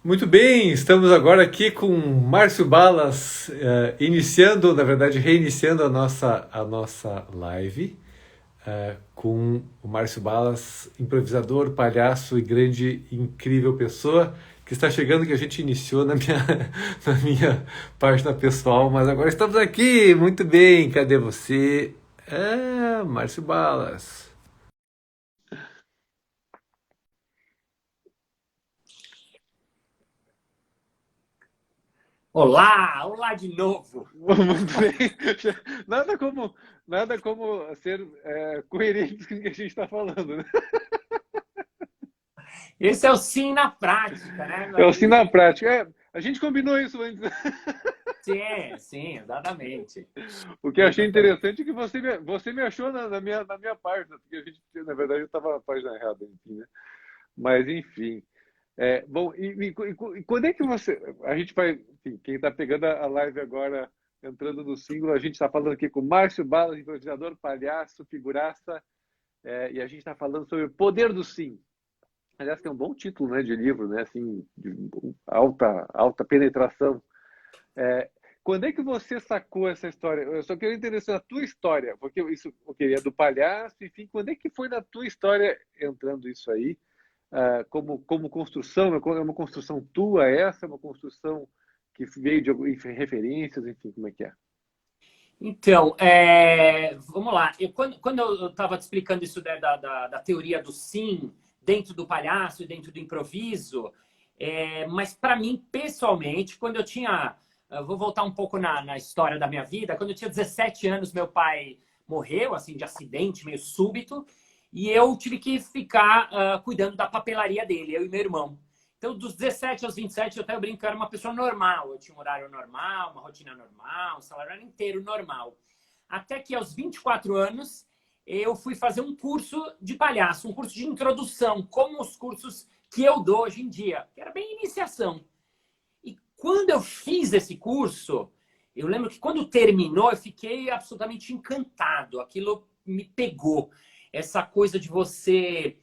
Muito bem, estamos agora aqui com Márcio Balas, iniciando, na verdade, reiniciando a nossa live, com o Márcio Balas, improvisador, palhaço e grande, incrível pessoa, que está chegando, que a gente iniciou na minha, na minha página pessoal, mas agora estamos aqui, muito bem, cadê você? Márcio Balas. Olá, olá de novo. Muito bem. Nada como, nada como ser coerente com o que a gente está falando, né? Esse é o sim na prática, né, meu É assim na amigo? prática. A gente combinou isso antes, né? Sim, sim, exatamente. O que eu achei Exatamente. interessante é que você me achou na minha página, porque a gente, na verdade, eu estava na página errada, enfim, né? Mas, enfim. Bom, e quando é que você. A gente vai. Enfim, quem está pegando a live agora, entrando no single, a gente está falando aqui com Márcio Balas, improvisador, palhaço, figuraça, e a gente está falando sobre o poder do sim. Aliás, que é um bom título, né, de livro, né, assim, de alta penetração. É, Quando é que você sacou essa história? Eu só queria entender a tua história, porque isso, ok, é do palhaço, enfim, quando é que foi na tua história entrando isso aí, como construção? É uma construção tua essa? É uma construção que veio de referências, enfim, como é que é? Então, vamos lá. Quando eu estava te explicando isso da teoria do sim, dentro do palhaço e dentro do improviso, mas para mim, pessoalmente, quando eu tinha. Eu vou voltar um pouco na história da minha vida. Quando eu tinha 17 anos, meu pai morreu, assim, de acidente, meio súbito, e eu tive que ficar cuidando da papelaria dele, eu e meu irmão. Então, dos 17 aos 27, eu até brinco que eu era uma pessoa normal. Eu tinha um horário normal, uma rotina normal, um salário inteiro normal. Até que aos 24 anos, eu fui fazer um curso de palhaço, um curso de introdução, como os cursos que eu dou hoje em dia, que era bem iniciação. E quando eu fiz esse curso, eu lembro que quando terminou, eu fiquei absolutamente encantado. Aquilo me pegou. Essa coisa de você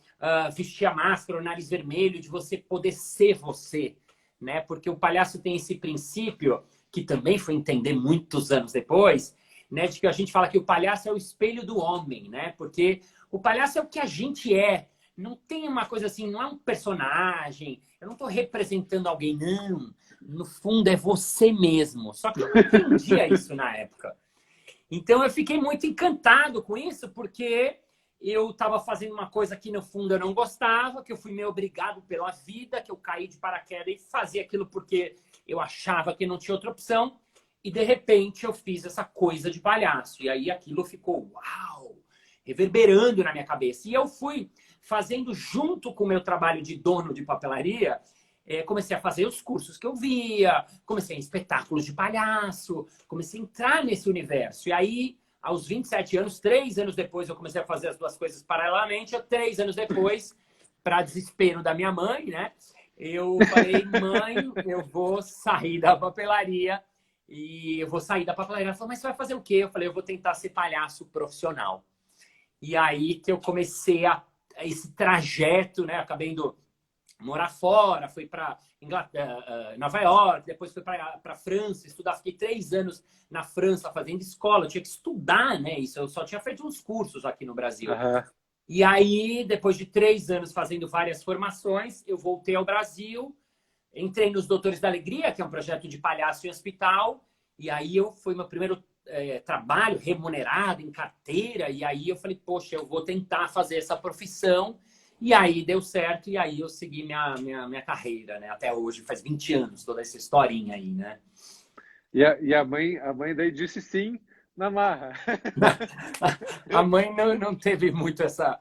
vestir a máscara, o nariz vermelho, de você poder ser você, né? Porque o palhaço tem esse princípio, que também foi entender muitos anos depois, né? De que a gente fala que o palhaço é o espelho do homem, né? Porque o palhaço é o que a gente é. Não tem uma coisa assim, não é um personagem, eu não estou representando alguém, não. No fundo, é você mesmo. Só que eu não entendia isso na época. Então, eu fiquei muito encantado com isso, porque eu estava fazendo uma coisa que, no fundo, eu não gostava, que eu fui meio obrigado pela vida, que eu caí de paraquedas e fazia aquilo porque eu achava que não tinha outra opção. E, de repente, eu fiz essa coisa de palhaço. E aí aquilo ficou, uau, reverberando na minha cabeça. E eu fui fazendo, junto com o meu trabalho de dono de papelaria, comecei a fazer os cursos que eu via, comecei em espetáculos de palhaço, comecei a entrar nesse universo. E aí, aos 27 anos, 3 anos depois, eu comecei a fazer as duas coisas paralelamente. 3 anos depois, para desespero da minha mãe, né? Eu falei, mãe, eu vou sair da papelaria. E eu vou sair da papelaria. Ela falou, mas você vai fazer o quê? Eu falei, eu vou tentar ser palhaço profissional. E aí que eu comecei esse trajeto, né? Acabei indo morar fora, fui para Nova York, depois fui para França estudar. Fiquei 3 anos na França fazendo escola. Eu tinha que estudar, né? Isso eu só tinha feito uns cursos aqui no Brasil. Aham. E aí, depois de 3 anos fazendo várias formações, eu voltei ao Brasil, entrei nos Doutores da Alegria, que é um projeto de palhaço em hospital. E aí foi meu primeiro trabalho remunerado em carteira. E aí eu falei, poxa, eu vou tentar fazer essa profissão. E aí deu certo, e aí eu segui minha carreira, né? Até hoje, faz 20 anos, toda essa historinha aí, né? E a mãe daí disse sim na marra. A mãe não teve muito essa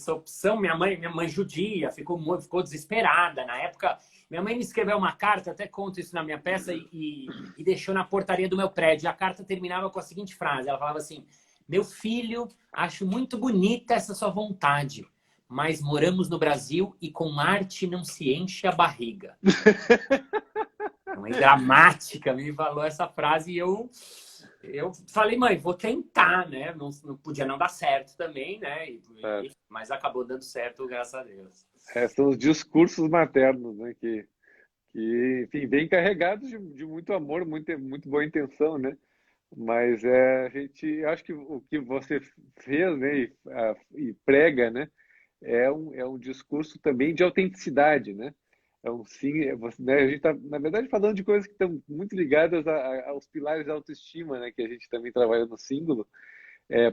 opção. Minha mãe judia, ficou desesperada. Na época, minha mãe me escreveu uma carta, até conto isso na minha peça, e deixou na portaria do meu prédio. E a carta terminava com a seguinte frase: ela falava assim, meu filho, acho muito bonita essa sua vontade, mas moramos no Brasil e com arte não se enche a barriga. A mãe dramática me falou essa frase e eu falei, mãe, vou tentar, né? Não podia não dar certo também, né? Mas acabou dando certo, graças a Deus. São os discursos maternos, né, que que, enfim, bem carregados de muito amor, muito boa intenção, né? Mas eu acho que o que você fez, né, e prega, né, é um discurso também de autenticidade, né? É um sim, né, a gente está, na verdade, falando de coisas que estão muito ligadas aos pilares da autoestima, né, que a gente também trabalha no símbolo,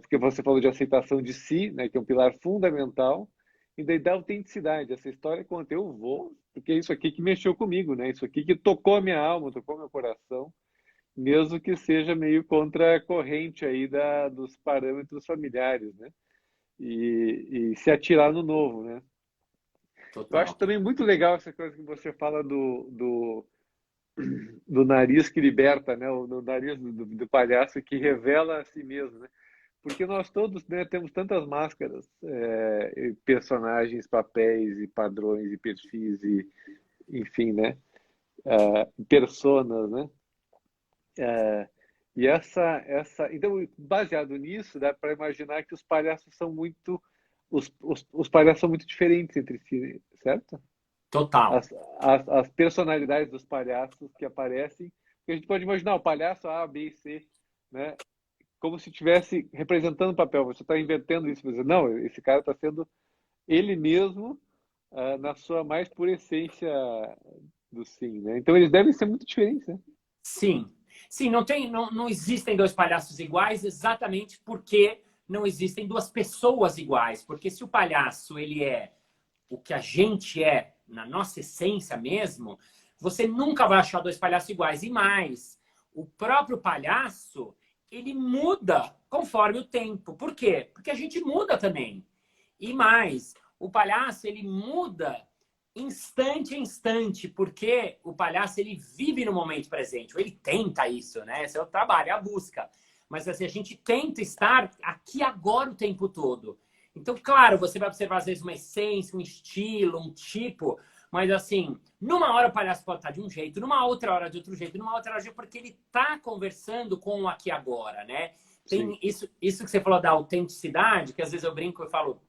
porque você falou de aceitação de si, né, que é um pilar fundamental, e daí da autenticidade. Essa história conta, eu vou, porque é isso aqui que mexeu comigo, né? Isso aqui que tocou a minha alma, tocou meu coração, mesmo que seja meio contra a corrente aí dos parâmetros familiares, né? E se atirar no novo, né? Eu acho Total. também muito legal essa coisa que você fala do nariz que liberta, né? O nariz do palhaço que revela a si mesmo, né? Porque nós todos, né, temos tantas máscaras, e personagens, papéis e padrões e perfis e, enfim, né? Personas, né? E então, baseado nisso, dá para imaginar que os palhaços são muito, os palhaços são muito diferentes entre si, certo? Total. As personalidades dos palhaços que aparecem, que a gente pode imaginar o palhaço A, B e C, né? Como se estivesse representando o papel. Você está invertendo isso, você não, esse cara está sendo ele mesmo, na sua mais pura essência do sim, né? Então eles devem ser muito diferentes, né? Sim. Sim, não existem dois palhaços iguais exatamente porque não existem duas pessoas iguais. Porque se o palhaço ele é o que a gente é na nossa essência mesmo, você nunca vai achar dois palhaços iguais. E mais, o próprio palhaço, ele muda conforme o tempo. Por quê? Porque a gente muda também. E mais, o palhaço, ele muda instante a instante, porque o palhaço, ele vive no momento presente. Ou ele tenta isso, né? Esse é o trabalho, é a busca. Mas assim, a gente tenta estar aqui agora o tempo todo. Então, claro, você vai observar às vezes uma essência, um estilo, um tipo, mas assim, numa hora o palhaço pode estar de um jeito, numa outra hora de outro jeito, numa outra hora de outro, porque ele está conversando com o aqui e agora, né? Sim. Tem isso que você falou da autenticidade, que às vezes eu brinco e falo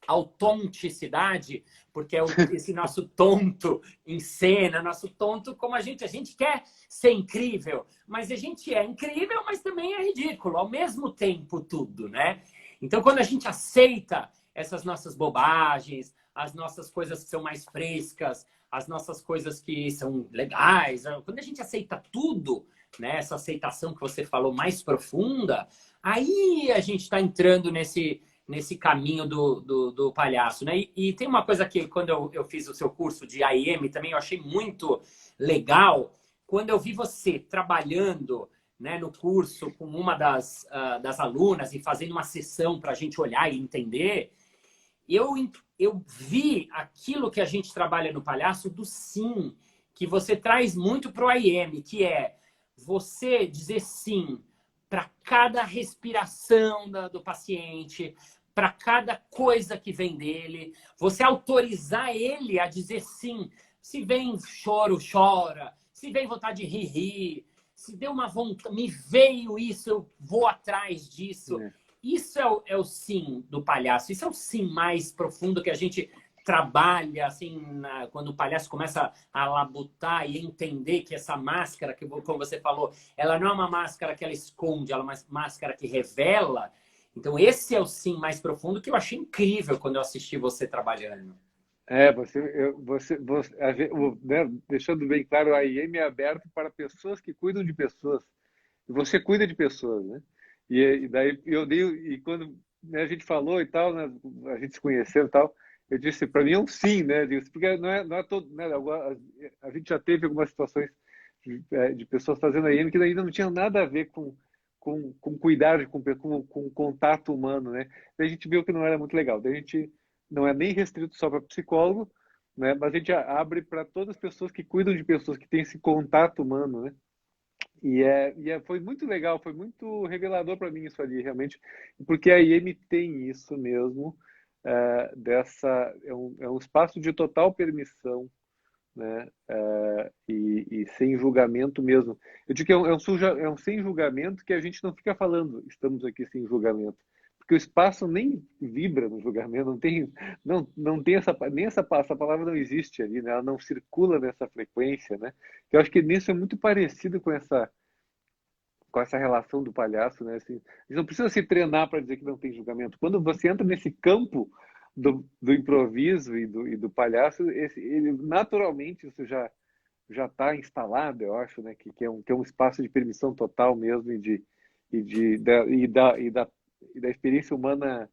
autonticidade, porque é esse nosso tonto em cena, nosso tonto como a gente quer ser incrível, mas a gente é incrível, mas também é ridículo, ao mesmo tempo tudo, né? Então, quando a gente aceita essas nossas bobagens, as nossas coisas que são mais frescas, as nossas coisas que são legais, quando a gente aceita tudo, né, essa aceitação que você falou mais profunda, aí a gente está entrando nesse caminho do palhaço, né? E tem uma coisa que, quando eu fiz o seu curso de AIM, também eu achei muito legal, quando eu vi você trabalhando, né, no curso com uma das alunas e fazendo uma sessão para a gente olhar e entender, eu, eu vi aquilo que a gente trabalha no palhaço do sim, que você traz muito para o AIM, que é você dizer sim para cada respiração do paciente, para cada coisa que vem dele, você autorizar ele a dizer sim. Se vem choro, chora. Se vem vontade de rir, rir. Se deu uma vontade, me veio isso, eu vou atrás disso. É. Isso é o sim do palhaço. Isso é o sim mais profundo que a gente trabalha, assim, quando o palhaço começa a labutar e entender que essa máscara, que como você falou, ela não é uma máscara que ela esconde, ela é uma máscara que revela. Então, esse é o sim mais profundo que eu achei incrível quando eu assisti você trabalhando. Né, deixando bem claro, a IEM é aberto para pessoas que cuidam de pessoas. E você cuida de pessoas, né? E daí e quando, né, a gente falou e tal, né, a gente se conheceu e tal, eu disse, para mim é um sim, né? Eu disse, porque não é todo, né? A gente já teve algumas situações de pessoas fazendo a IEM que ainda não tinha nada a ver com cuidar, com contato humano, né? Daí a gente viu que não era muito legal. Daí a gente não é nem restrito só para psicólogo, né? Mas a gente abre para todas as pessoas que cuidam de pessoas que têm esse contato humano, né? Foi muito legal, foi muito revelador para mim isso ali, realmente, porque a IEM tem isso mesmo, é um espaço de total permissão, né? E sem julgamento mesmo. Eu digo que é um sem julgamento que a gente não fica falando, estamos aqui sem julgamento. porque o espaço nem vibra no julgamento, não tem essa palavra não existe ali, né? Ela não circula nessa frequência, né? Eu acho que nisso é muito parecido com essa relação do palhaço, né? Assim, a gente não precisa se treinar para dizer que não tem julgamento. Quando você entra nesse campo do improviso e do palhaço, naturalmente isso já está instalado, eu acho, né? Que é um espaço de permissão total mesmo e da experiência humana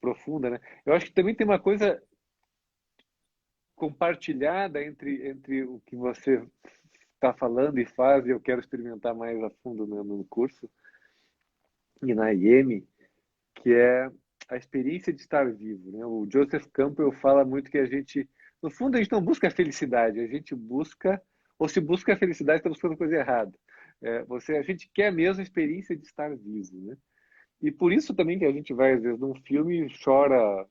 profunda, né? Eu acho que também tem uma coisa compartilhada entre o que você está falando e faz, e eu quero experimentar mais a fundo, né, no curso e na IEM, que é a experiência de estar vivo, né? O Joseph Campbell fala muito que no fundo, a gente não busca a felicidade, a gente busca, ou se busca a felicidade, está buscando coisa errada. A gente quer mesmo a experiência de estar vivo, né? E por isso também que a gente vai, às vezes, num filme, chora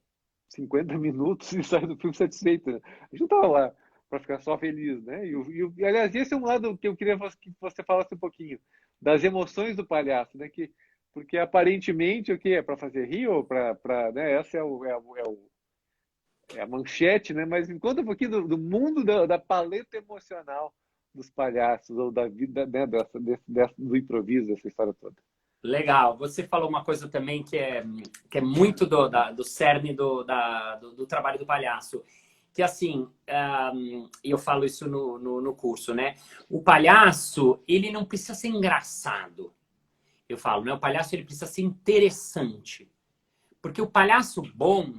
50 minutos e sai do filme satisfeito, né? A gente não estava lá para ficar só feliz, né? Aliás, esse é um lado que eu queria que você falasse um pouquinho, das emoções do palhaço, né? Porque aparentemente o que é para fazer rir ou né? Essa é a manchete, né? Mas me conta um pouquinho do mundo da paleta emocional dos palhaços ou da vida, né? Do improviso, dessa história toda. Legal. Você falou uma coisa também que é muito do cerne do trabalho do palhaço. Que assim, e eu falo isso no curso, né? O palhaço, ele não precisa ser engraçado. Eu falo, né? O palhaço, ele precisa ser interessante. Porque o palhaço bom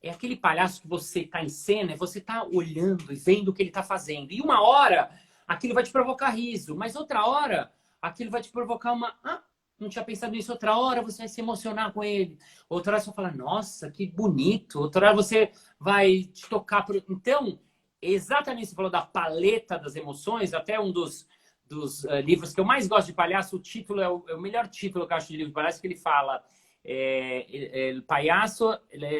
é aquele palhaço que você está em cena e você está olhando e vendo o que ele está fazendo. E uma hora, aquilo vai te provocar riso. Mas outra hora, aquilo vai te provocar não tinha pensado nisso. Outra hora você vai se emocionar com ele. Outra hora você vai falar, nossa, que bonito. Outra hora você vai te tocar. Então, exatamente você falou da paleta das emoções. Até um dos livros que eu mais gosto de palhaço, o título é o melhor título que eu acho de livro de palhaço, que ele fala El payaso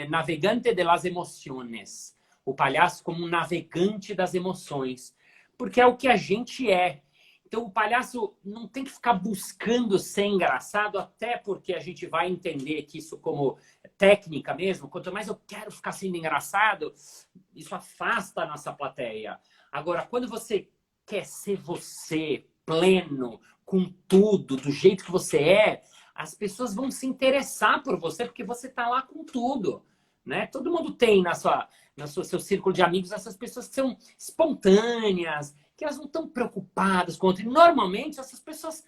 navegante de las emociones. O palhaço como um navegante das emoções. Porque é o que a gente é. Então, o palhaço não tem que ficar buscando ser engraçado, até porque a gente vai entender que isso como técnica mesmo, quanto mais eu quero ficar sendo engraçado, isso afasta a nossa plateia. Agora, quando você quer ser você, pleno, com tudo, do jeito que você é, as pessoas vão se interessar por você, porque você está lá com tudo. Né? Todo mundo tem seu círculo de amigos essas pessoas que são espontâneas, que elas não estão preocupadas com o outro. E, normalmente, essas pessoas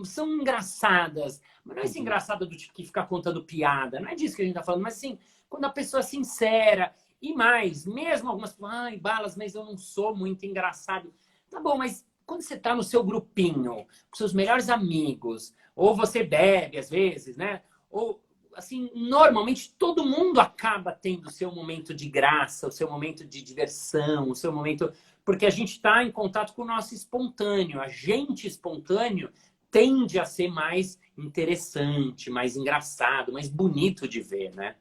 são engraçadas. Mas não é esse engraçado do tipo que fica contando piada. Não é disso que a gente está falando. Mas, assim, quando a pessoa é sincera. E mais, mesmo algumas pessoas, ai, Balas, mas eu não sou muito engraçado. Tá bom, mas quando você está no seu grupinho, com seus melhores amigos, ou você bebe às vezes, né? Ou, assim, normalmente todo mundo acaba tendo o seu momento de graça, o seu momento de diversão, o seu momento... Porque a gente está em contato com o nosso espontâneo. A gente espontâneo tende a ser mais interessante, mais engraçado, mais bonito de ver, né?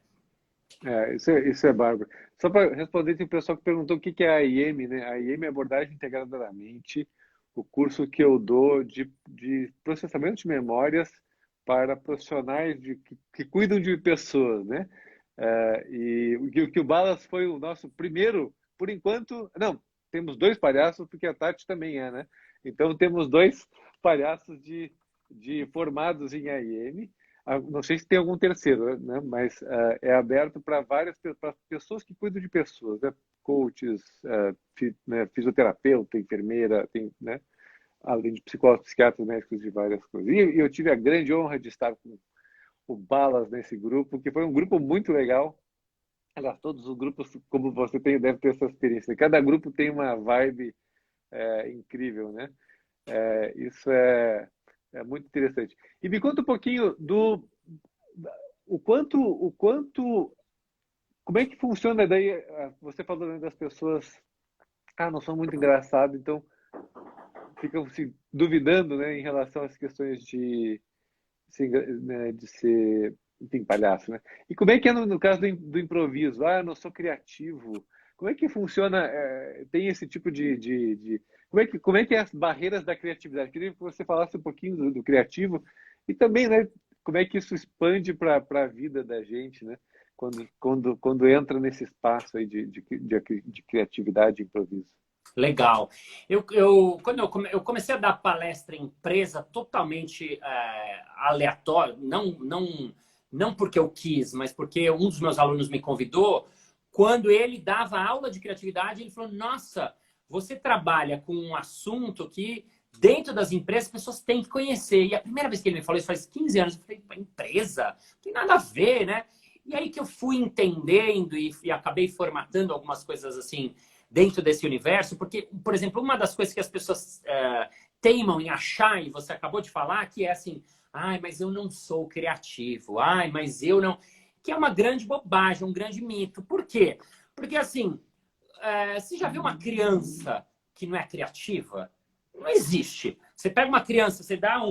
Isso é bárbaro. Só para responder, tem o pessoal que perguntou o que é a IEM, né? A IEM é Abordagem Integrada da Mente, o curso que eu dou de processamento de memórias para profissionais que cuidam de pessoas, né? E o que o Balas foi o nosso primeiro, por enquanto... Não, temos 2 palhaços, porque a Tati também é, né? Então, temos 2 palhaços formados em AIM. Não sei se tem algum terceiro, né? Mas é aberto para pra pessoas que cuidam de pessoas, né? Coaches, né? Fisioterapeuta, enfermeira, né? Além de psicólogos, psiquiatras, médicos de várias coisas. E eu tive a grande honra de estar com o Balas nesse grupo, que foi um grupo muito legal. Aliás, todos os grupos, como você deve ter essa experiência. Cada grupo tem uma vibe incrível, né? Isso é muito interessante. E me conta um pouquinho como é que funciona daí? Você falou, né, das pessoas, não são muito engraçadas, então ficam se duvidando, né, em relação às questões né, de ser, enfim, palhaço, né? E como é que é no caso do improviso? Eu não sou criativo. Como é que funciona? Tem esse tipo como é que é as barreiras da criatividade? Queria que você falasse um pouquinho do criativo e também, né? como é que isso expande para a vida da gente, né? Quando entra nesse espaço aí de criatividade e improviso. Legal. Quando eu comecei a dar palestra em empresa totalmente aleatório, não porque eu quis, mas porque um dos meus alunos me convidou, quando ele dava aula de criatividade, ele falou, nossa, você trabalha com um assunto que dentro das empresas as pessoas têm que conhecer. E a primeira vez que ele me falou isso faz 15 anos, eu falei, empresa? Não tem nada a ver, né? E aí que eu fui entendendo e acabei formatando algumas coisas assim dentro desse universo, porque, por exemplo, uma das coisas que as pessoas teimam em achar, e você acabou de falar, que é assim, ai, mas eu não sou criativo, ai, mas eu não... Que é uma grande bobagem, um grande mito. Por quê? Porque, assim, você já viu uma criança que não é criativa? Não existe. Você pega uma criança, você dá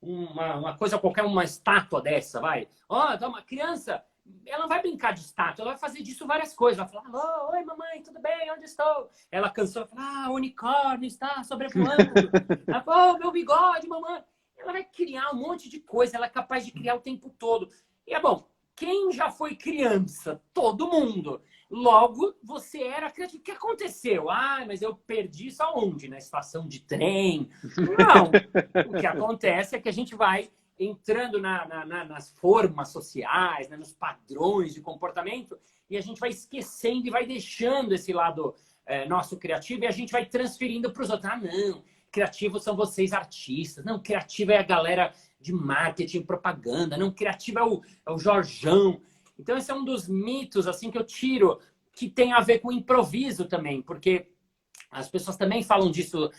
uma coisa qualquer, uma estátua dessa, vai. Ó, dá uma criança... Ela não vai brincar de estátua, ela vai fazer disso várias coisas. Ela vai falar, oi mamãe, tudo bem? Onde estou? Ela cansou, fala, o unicórnio está sobrevoando. Ela fala, meu bigode, mamãe. Ela vai criar um monte de coisa, ela é capaz de criar o tempo todo. E é bom, quem já foi criança? Todo mundo. Logo, você era criativo. O que aconteceu? Ah, mas eu perdi isso aonde? Na estação de trem? Não. O que acontece é que a gente vai entrando nas formas sociais, né, nos padrões de comportamento, e a gente vai esquecendo e vai deixando esse lado nosso criativo, e a gente vai transferindo para os outros. Ah, não, criativos são vocês artistas. Não, criativo é a galera de marketing, propaganda. Não, criativo é o Jorjão. Então, esse é um dos mitos assim que eu tiro, que tem a ver com improviso também, porque as pessoas também falam disso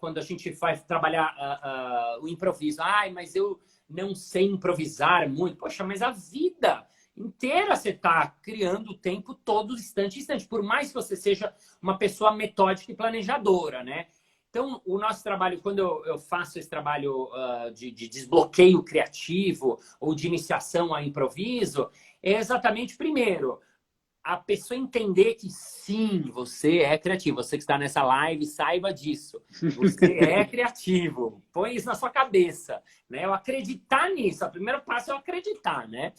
quando a gente vai trabalhar o improviso. Ai, mas eu não sei improvisar muito. Poxa, mas a vida inteira você está criando o tempo todo, instante. Por mais que você seja uma pessoa metódica e planejadora, né? Então, o nosso trabalho, quando eu faço esse trabalho de desbloqueio criativo ou de iniciação a improviso, é exatamente, primeiro, a pessoa entender que sim, você é criativo. Você que está nessa live, saiba disso. Você é criativo. Põe isso na sua cabeça, né? Eu acreditar nisso. O primeiro passo é eu acreditar, né?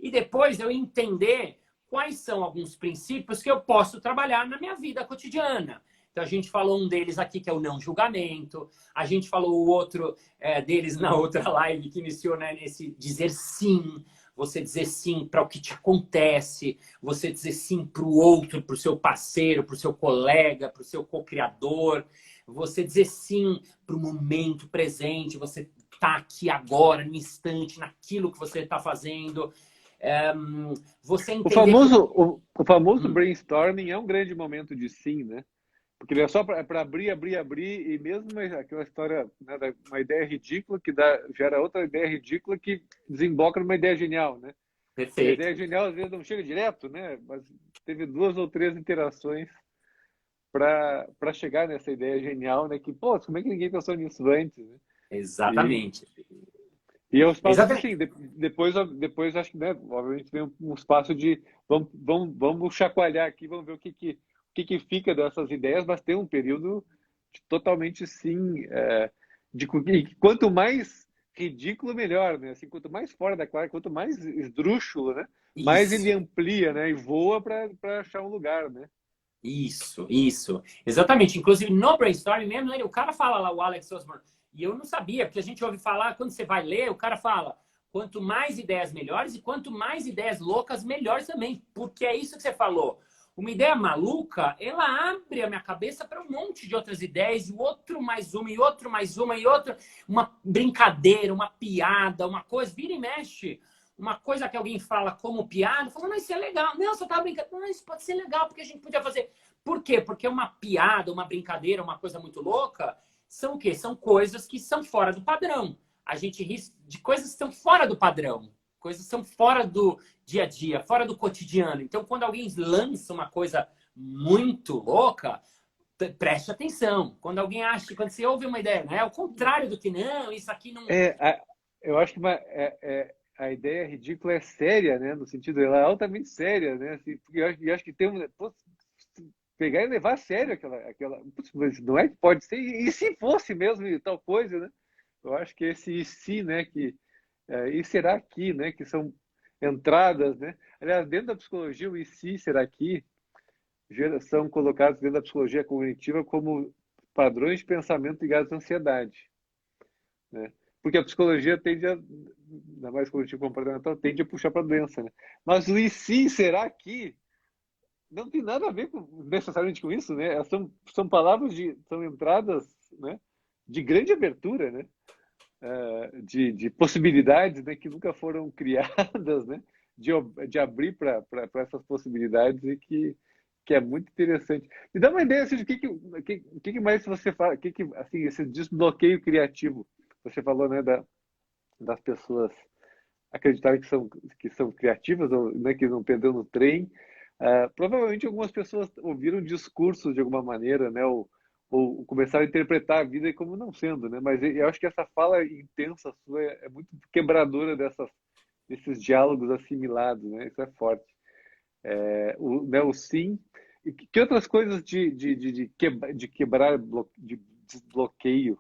E depois eu entender quais são alguns princípios que eu posso trabalhar na minha vida cotidiana. Então, a gente falou um deles aqui, que é o não julgamento. A gente falou o outro deles na outra live, que iniciou, né, nesse dizer sim. Você dizer sim para o que te acontece, você dizer sim para o outro, para o seu parceiro, para o seu colega, para o seu co-criador, você dizer sim para o momento presente, você está aqui agora, no instante, naquilo que você está fazendo. Você entender O famoso brainstorming é um grande momento de sim, né? Porque ele é só para abrir, e mesmo aquela história, né, uma ideia ridícula que gera outra ideia ridícula que desemboca numa ideia genial, né? Perfeito. A ideia genial às vezes não chega direto, né? Mas teve 2 ou 3 interações para chegar nessa ideia genial, né? Que, pô, como é que ninguém pensou nisso antes, né? Exatamente. E é um espaço Exatamente. assim, depois acho que, né, obviamente vem um espaço de vamos chacoalhar aqui, vamos ver o que fica dessas ideias, mas tem um período totalmente, sim, quanto mais ridículo, melhor, né? Assim, quanto mais fora da classe, quanto mais esdrúxulo, né? Mais Isso. ele amplia, né? E voa para achar um lugar, né? Isso. Exatamente. Inclusive, no brainstorming mesmo, o cara fala lá, o Alex Osborne, e eu não sabia, porque a gente ouve falar, quando você vai ler, o cara fala, quanto mais ideias melhores, e quanto mais ideias loucas, melhores também. Porque é isso que você falou. Uma ideia maluca, ela abre a minha cabeça para um monte de outras ideias, e outro mais uma, e outro mais uma, e outra. Uma brincadeira, uma piada, uma coisa, vira e mexe. Uma coisa que alguém fala como piada, fala, não, isso é legal. Não, você estava brincando. Não, isso pode ser legal, porque a gente podia fazer. Por quê? Porque uma piada, uma brincadeira, uma coisa muito louca, são o quê? São coisas que são fora do padrão. A gente ri de coisas que são fora do padrão. Coisas que são fora do dia a dia, fora do cotidiano. Então, quando alguém lança uma coisa muito louca, preste atenção. Quando alguém acha, quando você ouve uma ideia, não é o contrário do que não, isso aqui não... Eu acho que a ideia ridícula é séria, né? No sentido, ela é altamente séria, né? Assim, porque eu acho que tem pegar e levar a sério aquela mas não é que pode ser, e se fosse mesmo e tal coisa, né? Eu acho que esse e se, né? Que e será que, né, que são entradas, né? Aliás, dentro da psicologia, o e se, será que, são colocados dentro da psicologia cognitiva como padrões de pensamento ligados à ansiedade, né? Porque a psicologia tende a, ainda mais cognitivo comportamental, tende a puxar para a doença, né? Mas o e se, será que, não tem nada a ver necessariamente com isso, né? São palavras são entradas, né, de grande abertura, né? De possibilidades, né, que nunca foram criadas, né? De abrir para essas possibilidades e que é muito interessante. Me dá uma ideia assim, de que mais você fala, assim, esse desbloqueio criativo. Você falou, né, das pessoas acreditarem que são criativas, ou, né, que não perderam no trem. Provavelmente algumas pessoas ouviram discursos de alguma maneira, né, ou começaram a interpretar a vida como não sendo, né? Mas eu acho que essa fala intensa sua é muito quebradora desses diálogos assimilados, né? Isso é forte. O sim. E que outras coisas de quebrar, de desbloqueio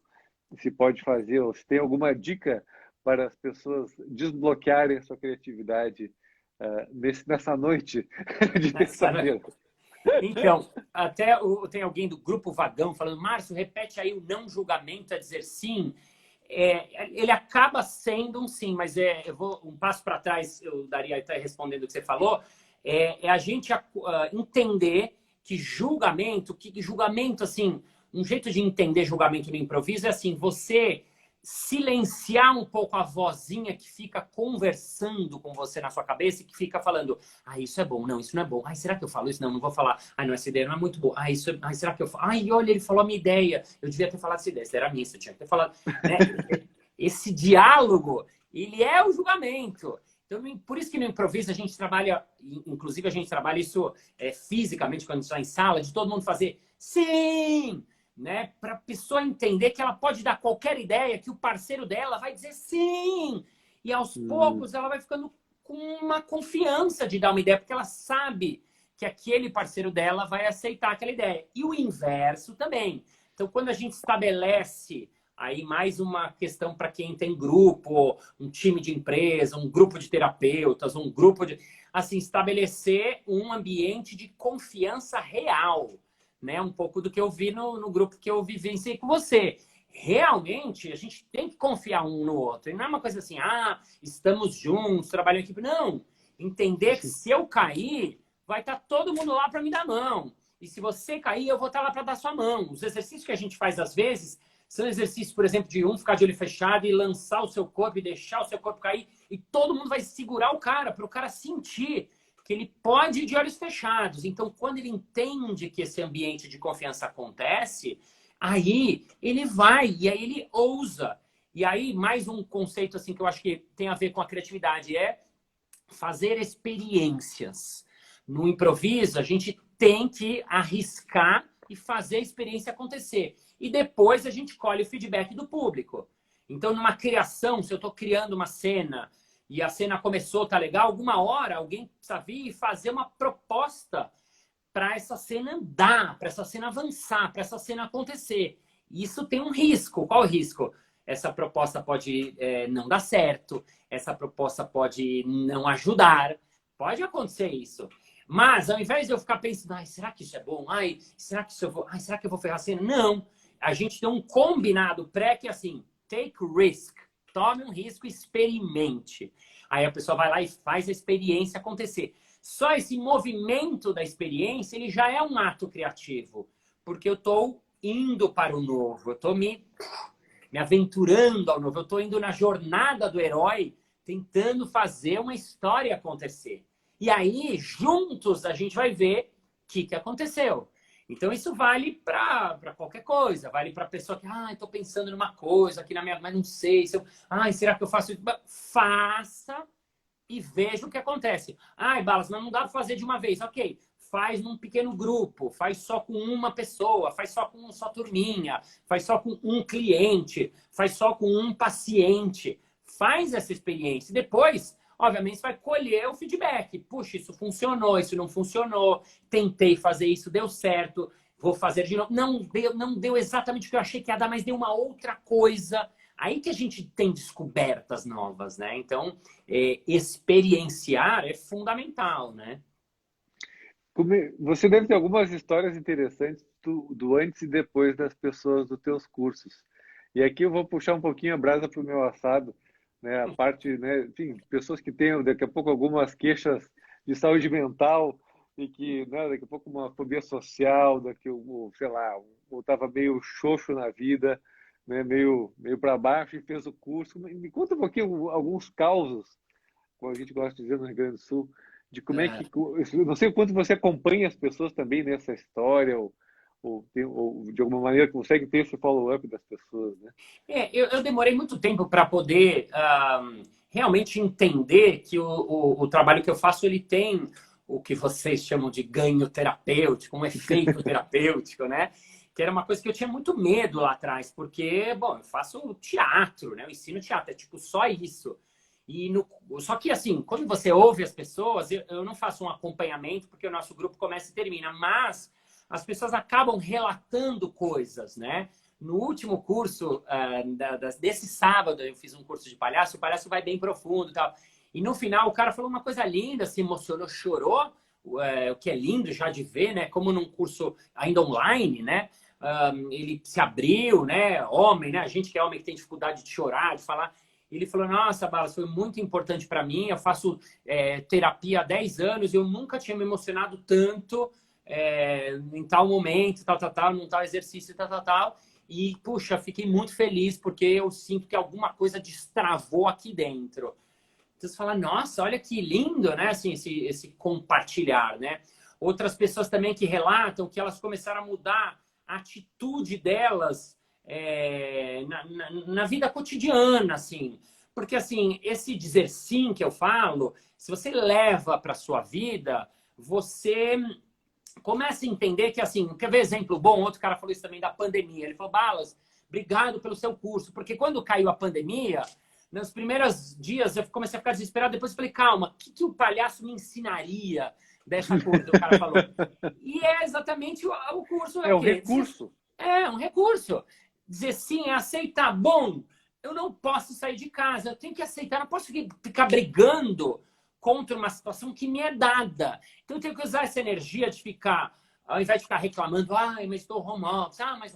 se pode fazer? Ou se tem alguma dica para as pessoas desbloquearem a sua criatividade nessa noite de terça-feira? Então, tem alguém do Grupo Vagão falando, Márcio, repete aí o não julgamento a dizer sim. Ele acaba sendo um sim, mas eu vou um passo para trás, eu daria até respondendo o que você falou, a gente entender que julgamento, assim, um jeito de entender julgamento no improviso é assim, você silenciar um pouco a vozinha que fica conversando com você na sua cabeça e que fica falando, isso é bom, não, isso não é bom, será que eu falo isso? Não, não vou falar, não, essa ideia não é muito boa, será que eu falo? Olha, ele falou a minha ideia, eu devia ter falado essa ideia, essa era minha, você tinha que ter falado, né? Esse diálogo, ele é o julgamento. Então, por isso que no improviso a gente trabalha, inclusive a gente trabalha isso fisicamente quando está em sala, de todo mundo fazer sim, né? Para a pessoa entender que ela pode dar qualquer ideia, que o parceiro dela vai dizer sim. E aos poucos ela vai ficando com uma confiança de dar uma ideia, porque ela sabe que aquele parceiro dela vai aceitar aquela ideia. E o inverso também. Então, quando a gente estabelece aí mais uma questão para quem tem grupo, um time de empresa, um grupo de terapeutas, um grupo de... Assim, estabelecer um ambiente de confiança real, né? Um pouco do que eu vi no grupo que eu vivenciei com você. Realmente, a gente tem que confiar um no outro. E não é uma coisa assim, estamos juntos, trabalhando em equipe. Não. Entender que se eu cair, vai estar todo mundo lá para me dar mão. E se você cair, eu vou estar lá para dar sua mão. Os exercícios que a gente faz às vezes são exercícios, por exemplo, de ficar de olho fechado e lançar o seu corpo e deixar o seu corpo cair. E todo mundo vai segurar o cara, para o cara sentir que ele pode ir de olhos fechados. Então, quando ele entende que esse ambiente de confiança acontece, aí ele vai e aí ele ousa. E aí, mais um conceito assim que eu acho que tem a ver com a criatividade é fazer experiências. No improviso, a gente tem que arriscar e fazer a experiência acontecer. E depois a gente colhe o feedback do público. Então, numa criação, se eu estou criando uma cena e a cena começou, tá legal, alguma hora alguém precisa vir e fazer uma proposta para essa cena andar, para essa cena avançar, para essa cena acontecer. Isso tem um risco. Qual o risco? Essa proposta pode não dar certo, essa proposta pode não ajudar. Pode acontecer isso. Mas, ao invés de eu ficar pensando, será que isso é bom? Será que eu vou ferrar a cena? Não. A gente tem um combinado pré que é assim, take risk. Tome um risco, experimente. Aí a pessoa vai lá e faz a experiência acontecer. Só esse movimento da experiência, ele já é um ato criativo. Porque eu estou indo para o novo. Eu estou me aventurando ao novo. Eu estou indo na jornada do herói, tentando fazer uma história acontecer. E aí, juntos, a gente vai ver o que aconteceu. Então, isso vale para qualquer coisa. Vale para a pessoa que, estou pensando numa coisa aqui na minha... Mas não sei, será que eu faço isso? Faça e veja o que acontece. Balas, mas não dá para fazer de uma vez. Ok, faz num pequeno grupo, faz só com uma pessoa, faz só com só turminha, faz só com um cliente, faz só com um paciente. Faz essa experiência. Depois... Obviamente, você vai colher o feedback. Puxa, isso funcionou, isso não funcionou. Tentei fazer isso, deu certo. Vou fazer de novo. Não deu exatamente o que eu achei que ia dar, mas deu uma outra coisa. Aí que a gente tem descobertas novas, né? Então, experienciar é fundamental, né? Você deve ter algumas histórias interessantes do antes e depois das pessoas dos teus cursos. E aqui eu vou puxar um pouquinho a brasa para o meu assado, né? A parte, né? Enfim, pessoas que têm daqui a pouco algumas queixas de saúde mental e que, né, daqui a pouco uma fobia social, sei lá, ou estava meio xoxo na vida, né? Meio para baixo e fez o curso. Me conta um pouquinho alguns causos, como a gente gosta de dizer no Rio Grande do Sul, de como é que. Eu não sei o quanto você acompanha as pessoas também nessa história, ou de alguma maneira consegue ter esse follow-up das pessoas, né? Eu demorei muito tempo para poder realmente entender que o trabalho que eu faço ele tem o que vocês chamam de ganho terapêutico, um efeito terapêutico, né? Que era uma coisa que eu tinha muito medo lá atrás, porque, bom, eu faço teatro, né? Eu ensino teatro, é tipo só isso. Só que, assim, quando você ouve as pessoas, eu não faço um acompanhamento, porque o nosso grupo começa e termina, mas as pessoas acabam relatando coisas, né? No último curso, desse sábado, eu fiz um curso de palhaço, o palhaço vai bem profundo e tal. E no final, o cara falou uma coisa linda, se emocionou, chorou, o que é lindo já de ver, né? Como num curso ainda online, né? Ele se abriu, né? Homem, né? A gente que é homem que tem dificuldade de chorar, de falar. Ele falou, nossa, Balas, foi muito importante para mim, eu faço terapia há 10 anos, eu nunca tinha me emocionado tanto em tal momento, tal, num tal exercício, tal. E, puxa, fiquei muito feliz porque eu sinto que alguma coisa destravou aqui dentro. Então você fala, nossa, olha que lindo, né? Assim, esse compartilhar, né? Outras pessoas também que relatam que elas começaram a mudar a atitude delas na vida cotidiana, assim. Porque, assim, esse dizer sim que eu falo, se você leva para sua vida, você começa a entender que, assim, quer ver exemplo bom? Outro cara falou isso também da pandemia. Ele falou, Balas, obrigado pelo seu curso. Porque quando caiu a pandemia, nos primeiros dias eu comecei a ficar desesperado. Depois eu falei, calma, o que o palhaço me ensinaria dessa coisa? O cara falou. E é exatamente o curso. É o recurso. É um recurso. Dizer sim é aceitar. Bom, eu não posso sair de casa. Eu tenho que aceitar. Não posso ficar brigando contra uma situação que me é dada. Então, eu tenho que usar essa energia de ficar, ao invés de ficar reclamando, ai, mas estou home office, mas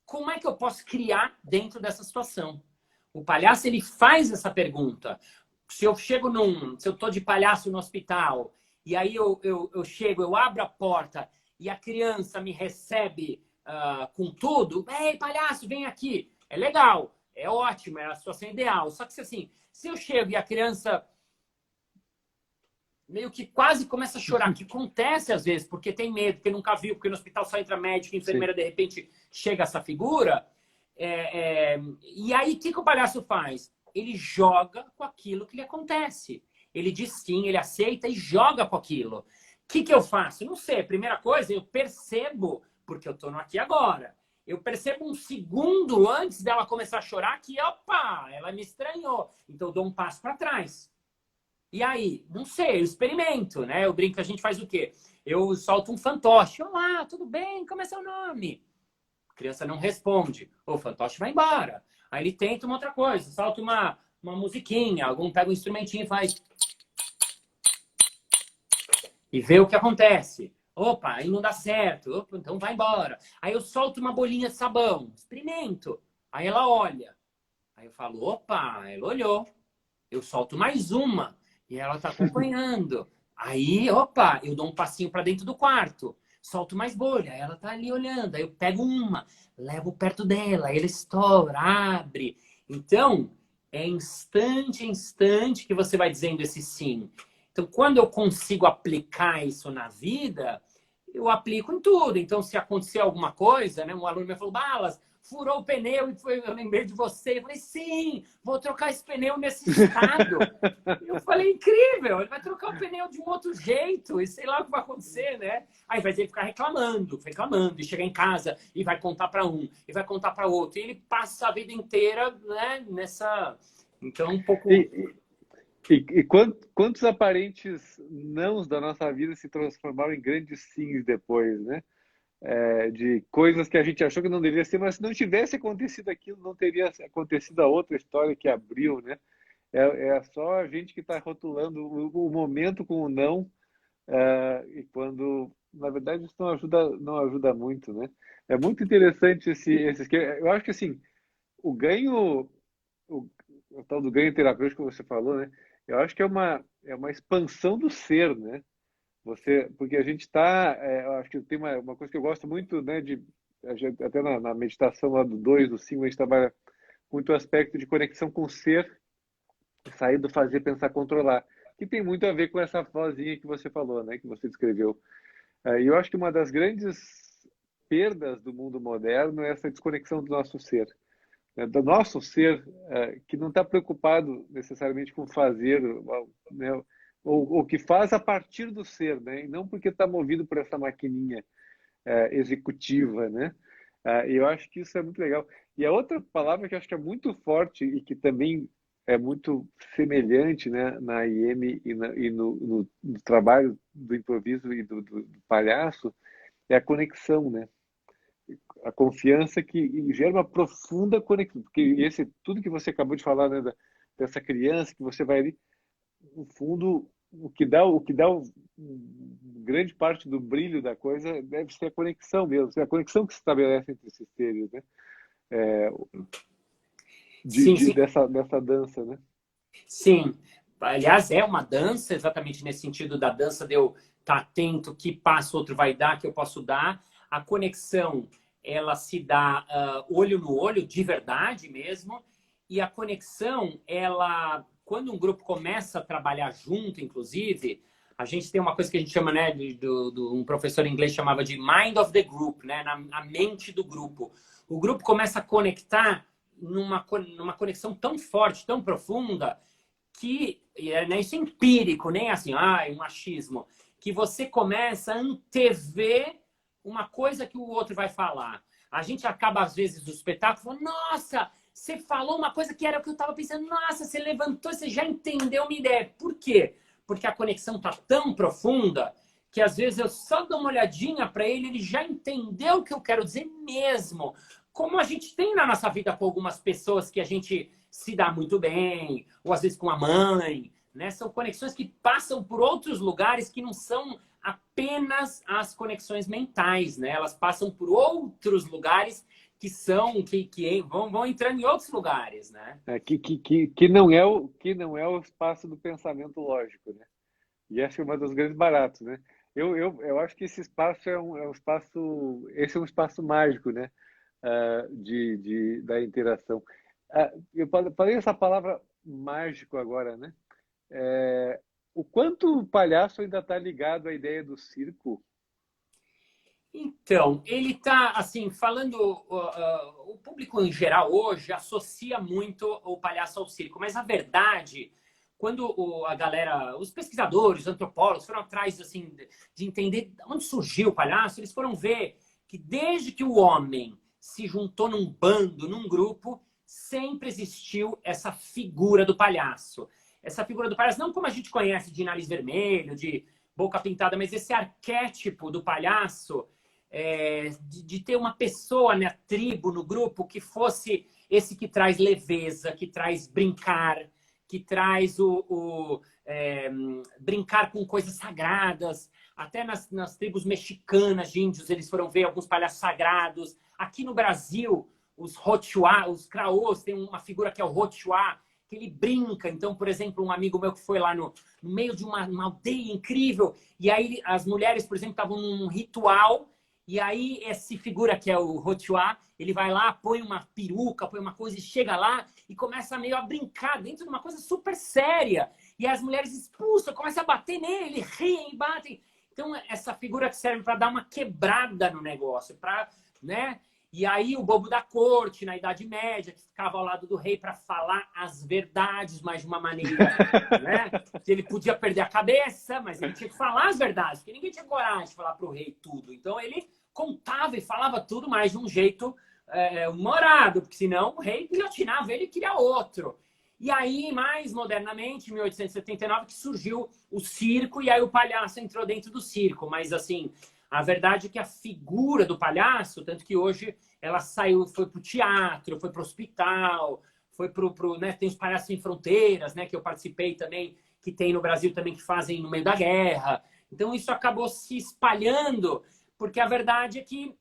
como é que eu posso criar dentro dessa situação? O palhaço, ele faz essa pergunta. Se eu estou de palhaço no hospital, e aí eu chego, eu abro a porta, e a criança me recebe com tudo, ei, palhaço, vem aqui. É legal, é ótimo, é a situação ideal. Só que, assim, se eu chego e a criança meio que quase começa a chorar, que acontece às vezes, porque tem medo, porque nunca viu, porque no hospital só entra médico, enfermeira, de repente chega essa figura. E aí, o que o palhaço faz? Ele joga com aquilo que lhe acontece. Ele diz sim, ele aceita e joga com aquilo. O que eu faço? Não sei. Primeira coisa, eu percebo, porque eu estou no aqui e agora. Eu percebo um segundo antes dela começar a chorar que, opa, ela me estranhou. Então, eu dou um passo para trás. E aí? Não sei, eu experimento, né? Eu brinco, a gente faz o quê? Eu solto um fantoche. Olá, tudo bem? Como é seu nome? A criança não responde. O fantoche vai embora. Aí ele tenta uma outra coisa, solta uma musiquinha, algum pega um instrumentinho e faz... E vê o que acontece. Opa, aí não dá certo. Opa, então vai embora. Aí eu solto uma bolinha de sabão. Experimento. Aí ela olha. Aí eu falo, opa, ela olhou. Eu solto mais uma. E ela tá acompanhando. Aí, opa, eu dou um passinho para dentro do quarto. Solto mais bolha. Ela tá ali olhando. Aí eu pego uma, levo perto dela. Ela estoura, abre. Então, é instante que você vai dizendo esse sim. Então, quando eu consigo aplicar isso na vida, eu aplico em tudo. Então, se acontecer alguma coisa, né? Um aluno me falou, Balas, furou o pneu e eu lembrei de você. Eu falei, sim, vou trocar esse pneu nesse estado. Eu falei, incrível, ele vai trocar o pneu de um outro jeito e sei lá o que vai acontecer, né? Aí vai ter que ficar reclamando, e chegar em casa e vai contar para um, e vai contar para outro. E ele passa a vida inteira, né, nessa... Então, um pouco... E quantos aparentes nãos da nossa vida se transformaram em grandes sims depois, né? de coisas que a gente achou que não deveria ser, mas se não tivesse acontecido aquilo, não teria acontecido a outra história que abriu, né? É só a gente que está rotulando o momento com o não, e quando, na verdade, isso não ajuda muito, né? É muito interessante esse esquema. Eu acho que, assim, o ganho, o, o tal do ganho terapêutico que você falou, né? Eu acho que é uma expansão do ser, né? Porque a gente está, eu acho que tem uma coisa que eu gosto muito, né? Até na meditação lá do 2, do 5, a gente trabalha muito o aspecto de conexão com o ser, sair do fazer, pensar, controlar, que tem muito a ver com essa vozinha que você falou, né? Que você descreveu. E eu acho que uma das grandes perdas do mundo moderno é essa desconexão do nosso ser, né? Do nosso ser, que não está preocupado necessariamente com fazer, né? Ou que faz a partir do ser, né? E não porque está movido por essa maquininha executiva, né? E eu acho que isso é muito legal. E a outra palavra que eu acho que é muito forte e que também é muito semelhante, né, na IM e no trabalho do improviso e do palhaço, é a conexão, né? A confiança que gera uma profunda conexão. Porque tudo que você acabou de falar, né, dessa criança que você vai ali, no fundo, o que dá grande parte do brilho da coisa deve ser a conexão mesmo, a conexão que se estabelece entre esses seres, né? É, Sim, sim, dessa dança, né? sim. Aliás, é uma dança, exatamente nesse sentido da dança, de eu estar atento, que passo outro vai dar, que eu posso dar. A conexão, ela se dá olho no olho, de verdade mesmo. E a conexão, ela, quando um grupo começa a trabalhar junto, inclusive, a gente tem uma coisa que a gente chama, né, um professor inglês chamava de mind of the group, né, a mente do grupo. O grupo começa a conectar numa conexão tão forte, tão profunda, que né, isso é empírico, nem assim, um achismo, que você começa a antever uma coisa que o outro vai falar. A gente acaba, às vezes, do espetáculo falando, nossa, você falou uma coisa que era o que eu estava pensando, nossa, você levantou, você já entendeu minha ideia. Por quê? Porque a conexão está tão profunda que, às vezes, eu só dou uma olhadinha para ele, ele já entendeu o que eu quero dizer mesmo. Como a gente tem na nossa vida com algumas pessoas que a gente se dá muito bem, ou às vezes com a mãe, né? São conexões que passam por outros lugares que não são apenas as conexões mentais, né? Elas passam por outros lugares que vão entrando em outros lugares, né? Que não é o espaço do pensamento lógico, né? E acho que é uma dos grandes baratos, né? Eu acho que esse espaço esse é um espaço mágico, né? Da interação. Eu falei essa palavra mágico agora, né? O quanto o palhaço ainda está ligado à ideia do circo? Então, ele está, assim, falando... o público em geral hoje associa muito o palhaço ao circo, mas a verdade, quando a galera, os pesquisadores, os antropólogos foram atrás, assim, de entender onde surgiu o palhaço, eles foram ver que desde que o homem se juntou num bando, num grupo, sempre existiu essa figura do palhaço. Essa figura do palhaço, não como a gente conhece de nariz vermelho, de boca pintada, mas esse arquétipo do palhaço, de ter uma pessoa na tribo, no grupo, que fosse esse que traz leveza, que traz brincar, que traz brincar com coisas sagradas. Até nas tribos mexicanas de índios, eles foram ver alguns palhaços sagrados. Aqui no Brasil, os Hotuá, os Craôs, tem uma figura que é o Hotuá, que ele brinca. Então, por exemplo, um amigo meu que foi lá no meio de uma aldeia incrível, e aí as mulheres, por exemplo, estavam num ritual, e aí essa figura que é o Hotuá, ele vai lá, põe uma peruca, põe uma coisa, e chega lá e começa meio a brincar dentro de uma coisa super séria. E as mulheres expulsam, começam a bater nele, riem e batem. Então, essa figura que serve para dar uma quebrada no negócio, né? E aí o bobo da corte, na Idade Média, que ficava ao lado do rei para falar as verdades, mas de uma maneira, né? Que ele podia perder a cabeça, mas ele tinha que falar as verdades, porque ninguém tinha coragem de falar para o rei tudo. Então ele contava e falava tudo, mas de um jeito humorado, porque senão o rei guilhotinava ele, queria outro. E aí, mais modernamente, em 1879, que surgiu o circo, e aí o palhaço entrou dentro do circo. Mas, assim, A verdade é que a figura do palhaço, tanto que hoje ela saiu, foi para o teatro, foi para o hospital, foi né, tem os Palhaços Sem Fronteiras, né, que eu participei também, que tem no Brasil também, que fazem no meio da guerra. Então isso acabou se espalhando, porque a verdade é que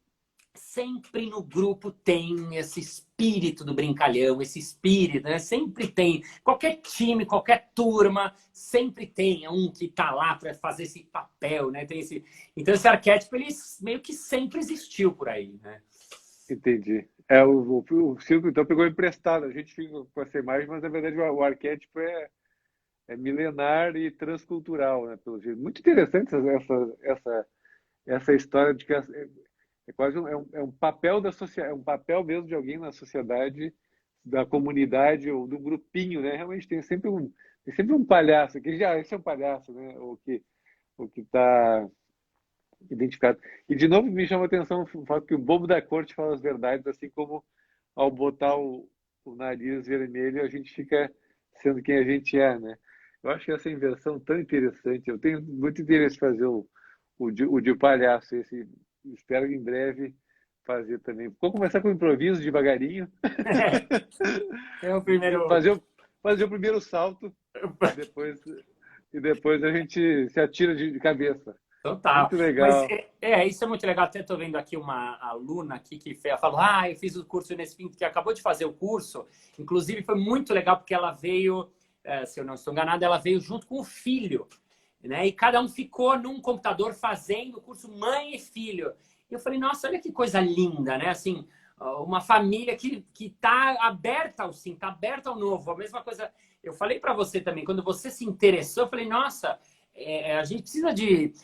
sempre no grupo tem esse espírito do brincalhão, esse espírito, né? Sempre tem. Qualquer time, qualquer turma, sempre tem um que tá lá para fazer esse papel, né? Tem esse... Então esse arquétipo, ele meio que sempre existiu por aí, né? Entendi. O Silvio, então, pegou emprestado. A gente fica com essa imagem, mas, na verdade, o arquétipo é milenar e transcultural, né? Pelo jeito. Muito interessante essa história de que é quase um papel da sociedade, é um papel mesmo de alguém na sociedade, da comunidade ou do grupinho, né? Realmente tem sempre um palhaço que já esse é um palhaço, né? O que está identificado. E de novo me chama a atenção o fato que o bobo da corte fala as verdades, assim como ao botar o nariz vermelho a gente fica sendo quem a gente é, né? Eu acho que essa inversão tão interessante. Eu tenho muito interesse em fazer o de palhaço esse. Espero em breve fazer também. Vou começar com o improviso devagarinho. É o primeiro. Fazer o primeiro salto e depois a gente se atira de cabeça. Total. Muito legal. Mas isso é muito legal. Até estou vendo aqui uma aluna aqui que falou: eu fiz o curso nesse fim, que acabou de fazer o curso. Inclusive, foi muito legal porque ela veio, se eu não estou enganado, ela veio junto com o filho. Né? E cada um ficou num computador fazendo o curso mãe e filho. E eu falei, nossa, olha que coisa linda, né? Assim, uma família que está aberta ao sim, está aberta ao novo. A mesma coisa, eu falei para você também, quando você se interessou, eu falei, nossa, a gente precisa de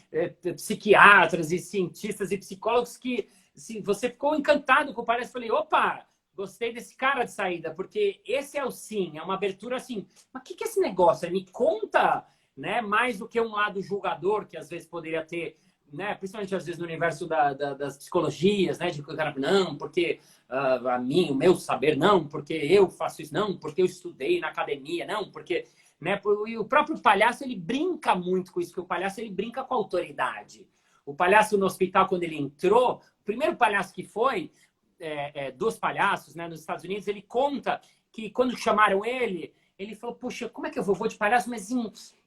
psiquiatras e cientistas e psicólogos que, se você ficou encantado com o palhaço, eu falei, opa, gostei desse cara de saída, porque esse é o sim, é uma abertura assim, mas o que é esse negócio? Me conta... Né? Mais do que um lado julgador que às vezes poderia ter, né? Principalmente às vezes no universo das psicologias, né? De cara, não, porque o meu saber, não, porque eu faço isso, não, porque eu estudei na academia, não, porque, né? E o próprio palhaço, ele brinca muito com isso, que o palhaço, ele brinca com a autoridade. O palhaço no hospital, quando ele entrou, o primeiro palhaço que foi, dos palhaços, né? Nos Estados Unidos, ele conta que quando chamaram ele falou, puxa, como é que eu vou de palhaço? Mas,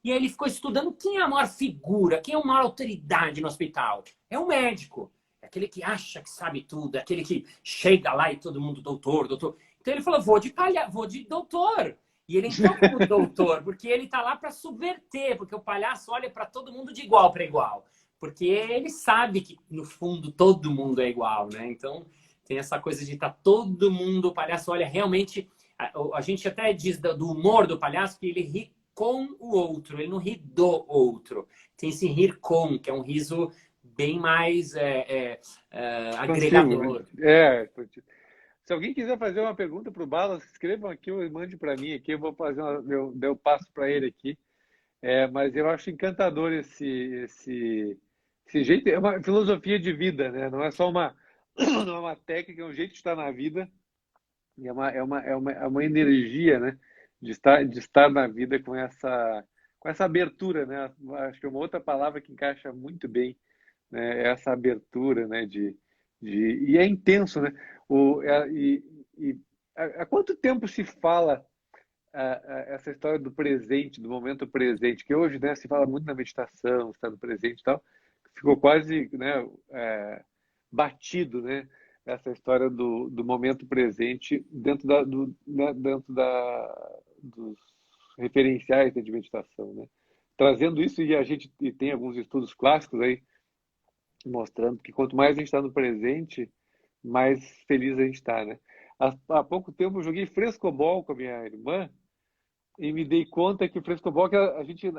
e aí ele ficou estudando quem é a maior figura, quem é a maior autoridade no hospital. É o médico. É aquele que acha que sabe tudo, é aquele que chega lá e todo mundo, doutor, doutor. Então ele falou, vou de doutor. E ele entrou como doutor, porque ele está lá para subverter, porque o palhaço olha para todo mundo de igual para igual. Porque ele sabe que, no fundo, todo mundo é igual, né? Então, tem essa coisa de estar todo mundo, o palhaço olha realmente... A gente até diz do humor do palhaço que ele ri com o outro, ele não ri do outro. Tem esse rir com, que é um riso bem mais agregador. Se alguém quiser fazer uma pergunta para o Balas, escrevam aqui ou mande para mim aqui, eu vou fazer eu passo para ele aqui. Mas eu acho encantador esse jeito, é uma filosofia de vida, né? Não é só não é uma técnica, é um jeito de estar na vida. E é uma energia, né? De estar na vida com essa abertura, né? Acho que é uma outra palavra que encaixa muito bem, né? Essa abertura, né? E é intenso, né? Há quanto tempo se fala essa história do presente, do momento presente, que hoje, né, se fala muito na meditação, estar no presente e tal, ficou quase, né, batido, né? Essa história do momento presente dentro dos referenciais de meditação, né? Trazendo isso, e tem alguns estudos clássicos aí mostrando que quanto mais a gente está no presente, mais feliz a gente está, né? Há pouco tempo eu joguei frescobol com a minha irmã e me dei conta que o frescobol, que a gente,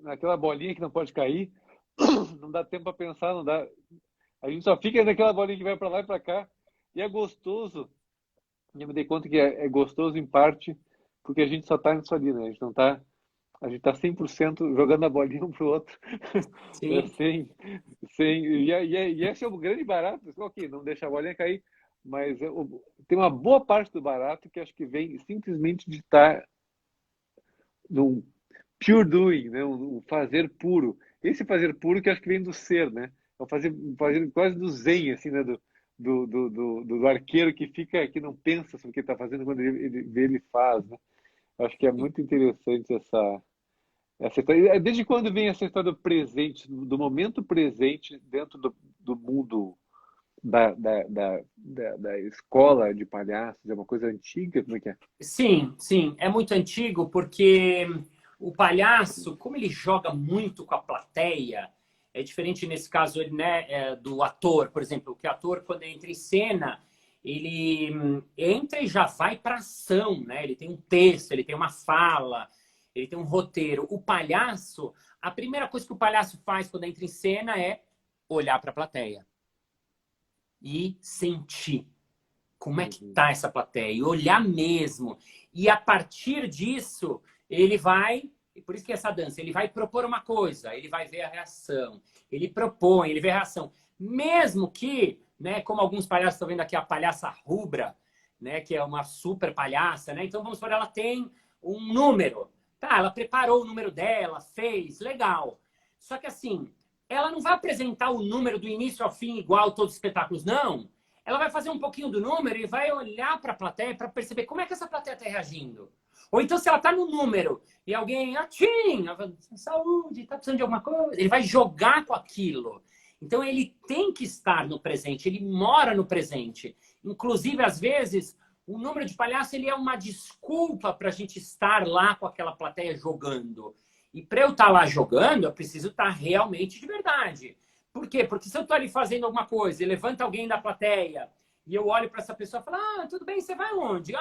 naquela bolinha que não pode cair, não dá tempo para pensar, não dá... A gente só fica naquela bolinha que vai para lá e para cá. E é gostoso. Eu me dei conta que é gostoso em parte porque a gente só está nisso ali, né? A gente tá 100% jogando a bolinha um pro outro. Sim. E esse é o grande barato. Ok, não deixa a bolinha cair. Mas tem uma boa parte do barato que acho que vem simplesmente de estar num pure doing, né? Um fazer puro. Esse fazer puro que acho que vem do ser, né? fazendo quase do zen, assim, né? Do arqueiro que fica, que não pensa sobre o que está fazendo quando ele vê, ele faz, né? Acho que é muito interessante essa história. Desde quando vem essa história do presente, do momento presente dentro do mundo da escola de palhaços? É uma coisa antiga? Como é que é? Sim, sim, é muito antigo porque o palhaço, como ele joga muito com a plateia, é diferente nesse caso, né, do ator, por exemplo, que o ator, quando entra em cena, ele entra e já vai para ação, né? Ele tem um texto, ele tem uma fala, ele tem um roteiro. O palhaço, a primeira coisa que o palhaço faz quando entra em cena é olhar para a plateia e sentir como é que tá essa plateia, e olhar mesmo. E a partir disso, ele vai, e por isso que essa dança, ele vai propor uma coisa, ele vai ver a reação, ele propõe, ele vê a reação. Mesmo que, né, como alguns palhaços estão vendo aqui, a palhaça rubra, né, que é uma super palhaça, né? Então, vamos supor, ela tem um número. Tá, ela preparou o número dela, fez, legal. Só que assim, ela não vai apresentar o número do início ao fim igual todos os espetáculos, não. Ela vai fazer um pouquinho do número e vai olhar para a plateia para perceber como é que essa plateia está reagindo. Ou então, se ela está no número e alguém, tchim, saúde, está precisando de alguma coisa, ele vai jogar com aquilo. Então, ele tem que estar no presente, ele mora no presente. Inclusive, às vezes, o número de palhaço ele é uma desculpa para a gente estar lá com aquela plateia jogando. E para eu estar lá jogando, eu preciso estar realmente de verdade. Por quê? Porque se eu estou ali fazendo alguma coisa e levanta alguém da plateia e eu olho para essa pessoa e falo, tudo bem, você vai onde?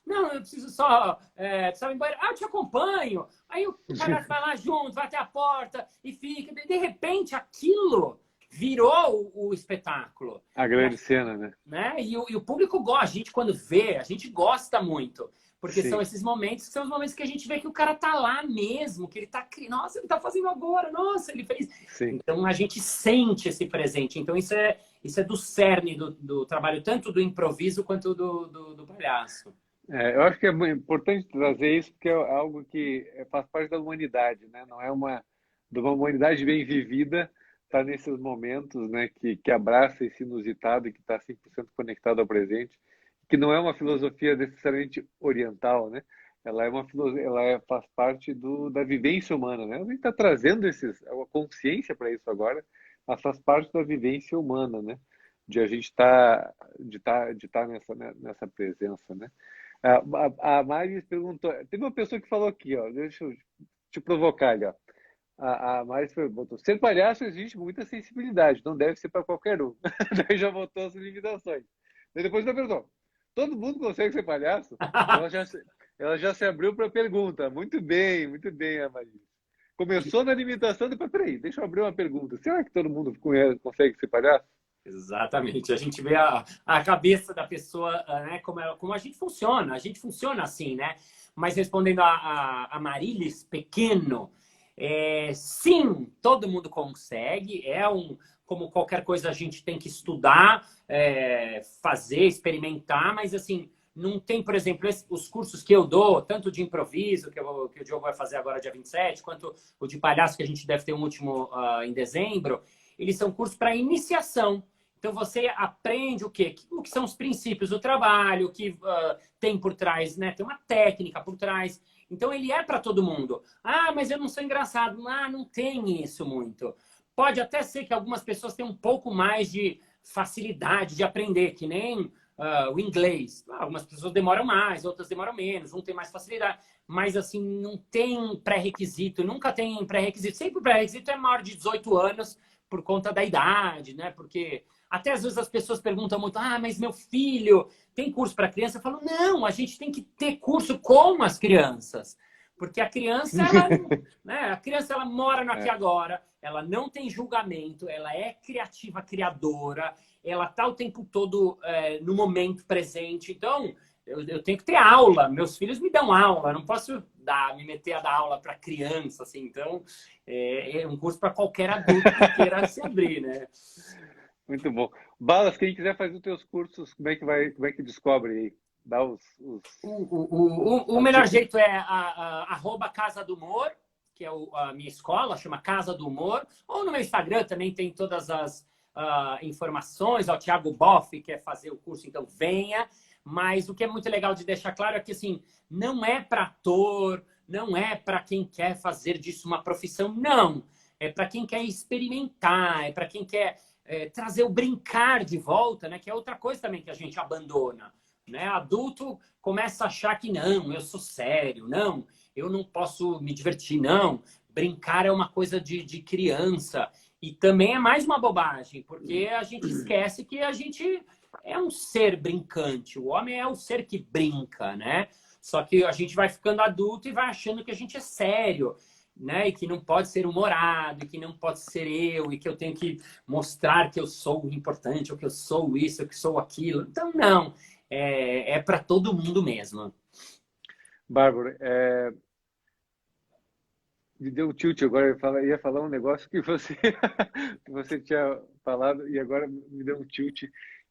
Não, eu preciso só precisava ir embora. Eu te acompanho. Aí o palhaço vai lá junto, vai até a porta e fica. De repente, aquilo virou o espetáculo. A grande cena, né? E o público gosta. A gente, quando vê, a gente gosta muito. Porque Sim. são esses momentos que são os momentos que a gente vê que o cara tá lá mesmo, que ele tá... Nossa, ele tá fazendo agora. Nossa, ele fez... Sim. Então, a gente sente esse presente. Então, isso é do cerne do trabalho, tanto do improviso quanto do palhaço. Eu acho que é importante trazer isso, porque é algo que faz parte da humanidade, né? Não é de uma humanidade bem vivida, tá nesses momentos, né, que abraça esse inusitado e que está 100% conectado ao presente, que não é uma filosofia necessariamente oriental, né? Ela faz parte da vivência humana, né? A gente está trazendo a consciência para isso agora, mas faz parte da vivência humana, né? De a gente estar nessa presença, né? A Mari perguntou, teve uma pessoa que falou aqui, ó, deixa eu te provocar ali, ó. A Mari perguntou, ser palhaço existe muita sensibilidade, não deve ser para qualquer um. Daí já botou as limitações. Daí depois ela perguntou, todo mundo consegue ser palhaço? Ela já se abriu para a pergunta. Muito bem, a Mari. Começou na limitação, depois, peraí, deixa eu abrir uma pergunta. Será que todo mundo consegue ser palhaço? Exatamente. A gente vê a cabeça da pessoa, né, como a gente funciona. A gente funciona assim, né? Mas respondendo a Marilis Pequeno, sim, todo mundo consegue. Como qualquer coisa, a gente tem que estudar, fazer, experimentar, mas assim, não tem, por exemplo, os cursos que eu dou, tanto de improviso, que o Diogo vai fazer agora dia 27, quanto o de palhaço, que a gente deve ter um último em dezembro, eles são cursos para iniciação. Então, você aprende o quê? O que são os princípios do trabalho, o que tem por trás, né? Tem uma técnica por trás. Então, ele é para todo mundo. Mas eu não sou engraçado. Não tem isso muito. Pode até ser que algumas pessoas tenham um pouco mais de facilidade de aprender, que nem o inglês. Algumas pessoas demoram mais, outras demoram menos. Um tem mais facilidade. Mas, assim, não tem pré-requisito. Nunca tem pré-requisito. Sempre o pré-requisito é maior de 18 anos por conta da idade, né? Porque... Até às vezes as pessoas perguntam muito, mas meu filho tem curso para criança? Eu falo, não, a gente tem que ter curso com as crianças. Porque a criança, ela mora no aqui e agora, ela não tem julgamento, ela é criativa, criadora, ela está o tempo todo no momento presente. Então, eu tenho que ter aula, meus filhos me dão aula, eu não posso me meter a dar aula para criança, assim. Então, é um curso para qualquer adulto que queira se abrir, né? Muito bom. Balas, quem quiser fazer os teus cursos, como é que descobre aí? Dá os... O melhor jeito é @Casa do Humor, que é a minha escola, chama Casa do Humor, ou no meu Instagram também tem todas as informações, o Thiago Boff quer fazer o curso, então venha. Mas o que é muito legal de deixar claro é que, assim, não é para ator, não é para quem quer fazer disso uma profissão, não. É para quem quer experimentar, é para quem quer trazer o brincar de volta, né? Que é outra coisa também que a gente abandona. Né? Adulto começa a achar que não, eu sou sério, não, eu não posso me divertir, não. Brincar é uma coisa de criança. E também é mais uma bobagem, porque a gente esquece que a gente é um ser brincante. O homem é o ser que brinca, né? Só que a gente vai ficando adulto e vai achando que a gente é sério, né? E que não pode ser humorado, e que não pode ser eu, e que eu tenho que mostrar que eu sou importante, ou que eu sou isso, ou que sou aquilo. Então, não. É para todo mundo mesmo. Bárbara, me deu um tilt agora, ia falar um negócio que você, que você tinha falado e agora me deu um tilt,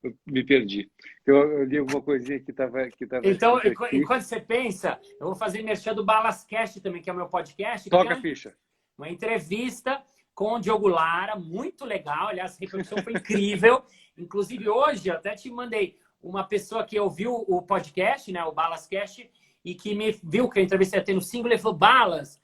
eu me perdi. Eu li alguma coisinha que estava Então, escrito aqui. enquanto você pensa, eu vou fazer merchan do Balascast também, que é o meu podcast. Toca a ficha. Uma entrevista com o Diogo Lara, muito legal. Aliás, a repercussão foi incrível. Inclusive, hoje, eu até te mandei uma pessoa que ouviu o podcast, né, o Balascast, e que me viu que a entrevista ia ter no Single, e falou, Balas,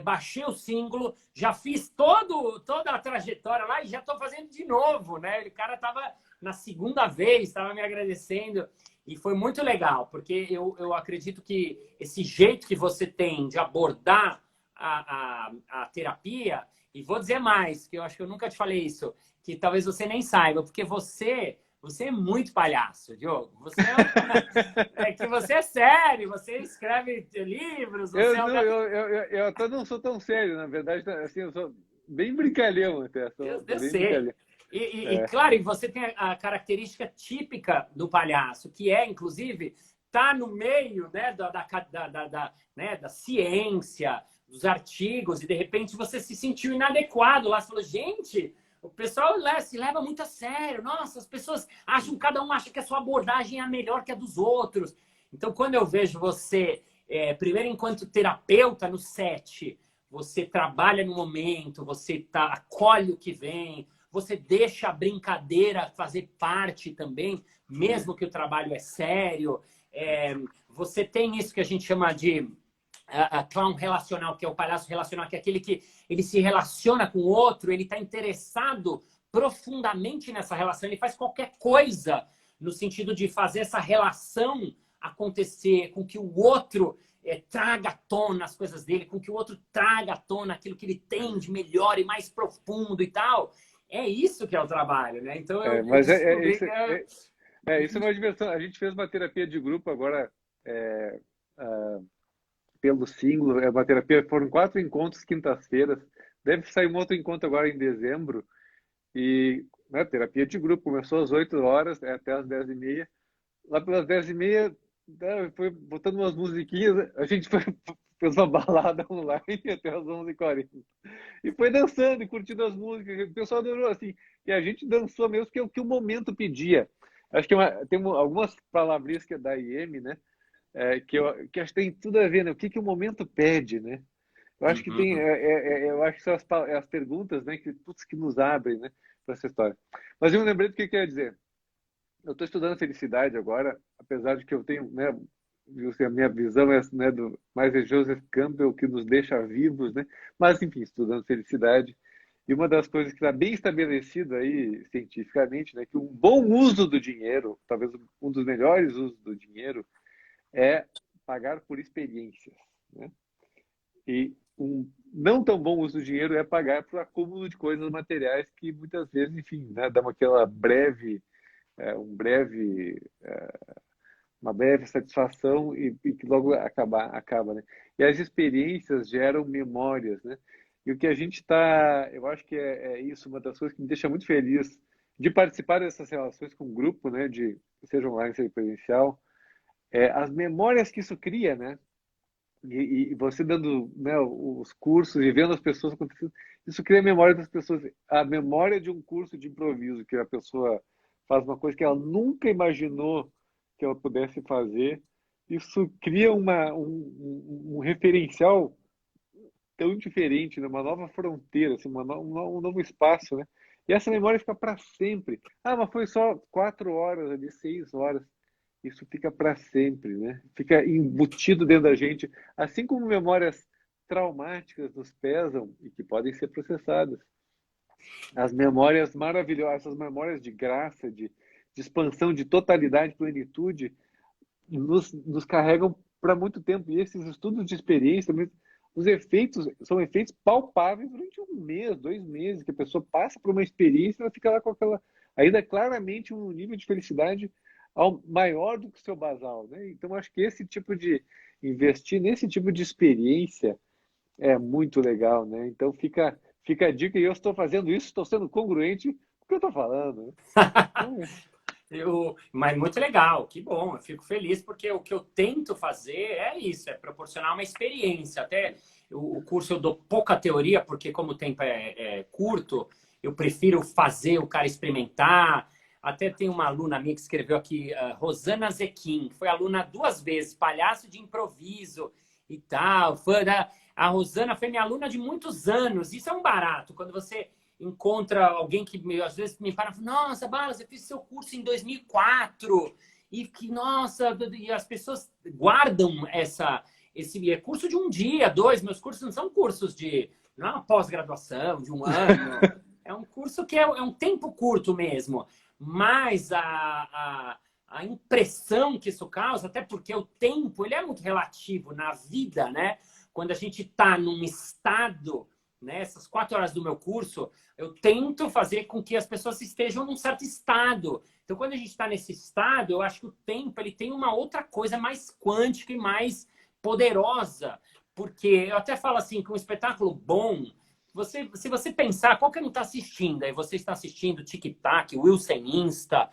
baixei o Single, já fiz toda a trajetória lá e já estou fazendo de novo, né? O cara estava na segunda vez, estava me agradecendo. E foi muito legal, porque eu acredito que esse jeito que você tem de abordar a terapia, e vou dizer mais, que eu acho que eu nunca te falei isso, que talvez você nem saiba, porque você é muito palhaço, Diogo. Você é que você é sério, você escreve livros. Você eu até não sou tão sério, na verdade, assim, eu sou bem brincalhão até. Eu sei. E claro, e você tem a característica típica do palhaço, que é, inclusive, tá no meio, né, da ciência, dos artigos, e de repente você se sentiu inadequado lá. Você falou, gente, o pessoal se leva muito a sério. Nossa, as pessoas acham, cada um acha que a sua abordagem é a melhor que a dos outros. Então, quando eu vejo você, primeiro enquanto terapeuta no set, você trabalha no momento, você acolhe o que vem, você deixa a brincadeira fazer parte também, mesmo que o trabalho é sério. Você tem isso que a gente chama de clown relacional, que é o palhaço relacional, que é aquele que ele se relaciona com o outro, ele está interessado profundamente nessa relação, ele faz qualquer coisa no sentido de fazer essa relação acontecer, com que o outro traga à tona as coisas dele, com que o outro traga à tona aquilo que ele tem de melhor e mais profundo e tal. É isso que é o trabalho, né? Então, isso é uma diversão. A gente fez uma terapia de grupo agora pelo Single, uma terapia, foram 4 encontros quintas-feiras, deve sair um outro encontro agora em dezembro, e terapia de grupo, começou às 8 horas, até às 10h30, lá pelas 10h30, foi botando umas musiquinhas, a gente fez uma balada online até às 11h40, e foi dançando e curtindo as músicas, o pessoal adorou, assim, e a gente dançou mesmo, que é o que o momento pedia. Acho que tem algumas palavrinhas que é da IM, né? Que acho que tem tudo a ver, né? O que o momento pede, né? Eu acho que tem, eu acho que são as perguntas, né, que nos abrem, né, para essa história. Mas eu me lembrei do que eu queria dizer. Eu estou estudando felicidade agora, apesar de que eu tenho, né, a minha visão é, né, mais é Joseph Campbell, que nos deixa vivos, né? Mas enfim, estudando felicidade. E uma das coisas que está bem estabelecida aí cientificamente, né, que um bom uso do dinheiro, talvez um dos melhores usos do dinheiro, é pagar por experiências, né? E um não tão bom uso do dinheiro é pagar por acúmulo de coisas materiais que muitas vezes, enfim, né, dá aquela uma breve satisfação e que logo acaba, né? E as experiências geram memórias, né? E o que a gente eu acho que é isso, uma das coisas que me deixa muito feliz de participar dessas relações com o grupo, né, seja online, seja presencial, as memórias que isso cria, né? E você dando, né, os cursos e vendo as pessoas acontecendo, isso cria a memória das pessoas. A memória de um curso de improviso, que a pessoa faz uma coisa que ela nunca imaginou que ela pudesse fazer, isso cria um referencial tão diferente, né? Uma nova fronteira, assim, um novo espaço, né? E essa memória fica para sempre. Ah, mas foi só 4 horas ali, 6 horas. Isso fica para sempre, né? Fica embutido dentro da gente, assim como memórias traumáticas nos pesam e que podem ser processadas. As memórias maravilhosas, essas memórias de graça, de expansão, de totalidade, plenitude, nos carregam para muito tempo. E esses estudos de experiência, os efeitos são efeitos palpáveis durante 1 mês, 2 meses, que a pessoa passa por uma experiência e ela fica lá com aquela, ainda claramente um nível de felicidade maior do que o seu basal, né? Então, acho que esse tipo de investir nesse tipo de experiência é muito legal, né? Então, fica a dica, e eu estou fazendo isso, estou sendo congruente com o que eu estou falando, né? Então, Mas muito legal, que bom, eu fico feliz porque o que eu tento fazer é isso, é proporcionar uma experiência. Até o curso eu dou pouca teoria, porque como o tempo é curto, eu prefiro fazer o cara experimentar. Até tem uma aluna minha que escreveu aqui, Rosana Zequim, foi aluna 2 vezes, palhaço de improviso e tal. A Rosana foi minha aluna de muitos anos, isso é um barato, quando você encontra alguém que às vezes me para e fala, nossa, Balas, eu fiz seu curso em 2004 e que, nossa, e as pessoas guardam esse curso de 1 dia, 2, meus cursos não são cursos não é uma pós-graduação de 1 ano, é um curso que é um tempo curto mesmo, mas a impressão que isso causa, até porque o tempo ele é muito relativo na vida, né? Quando a gente está num estado, né, essas 4 horas do meu curso, eu tento fazer com que as pessoas estejam num certo estado. Então, quando a gente está nesse estado, eu acho que o tempo ele tem uma outra coisa mais quântica e mais poderosa. Porque eu até falo assim, que um espetáculo bom, se você pensar, qualquer um está assistindo, aí você está assistindo Tic Tac, Wilson Insta,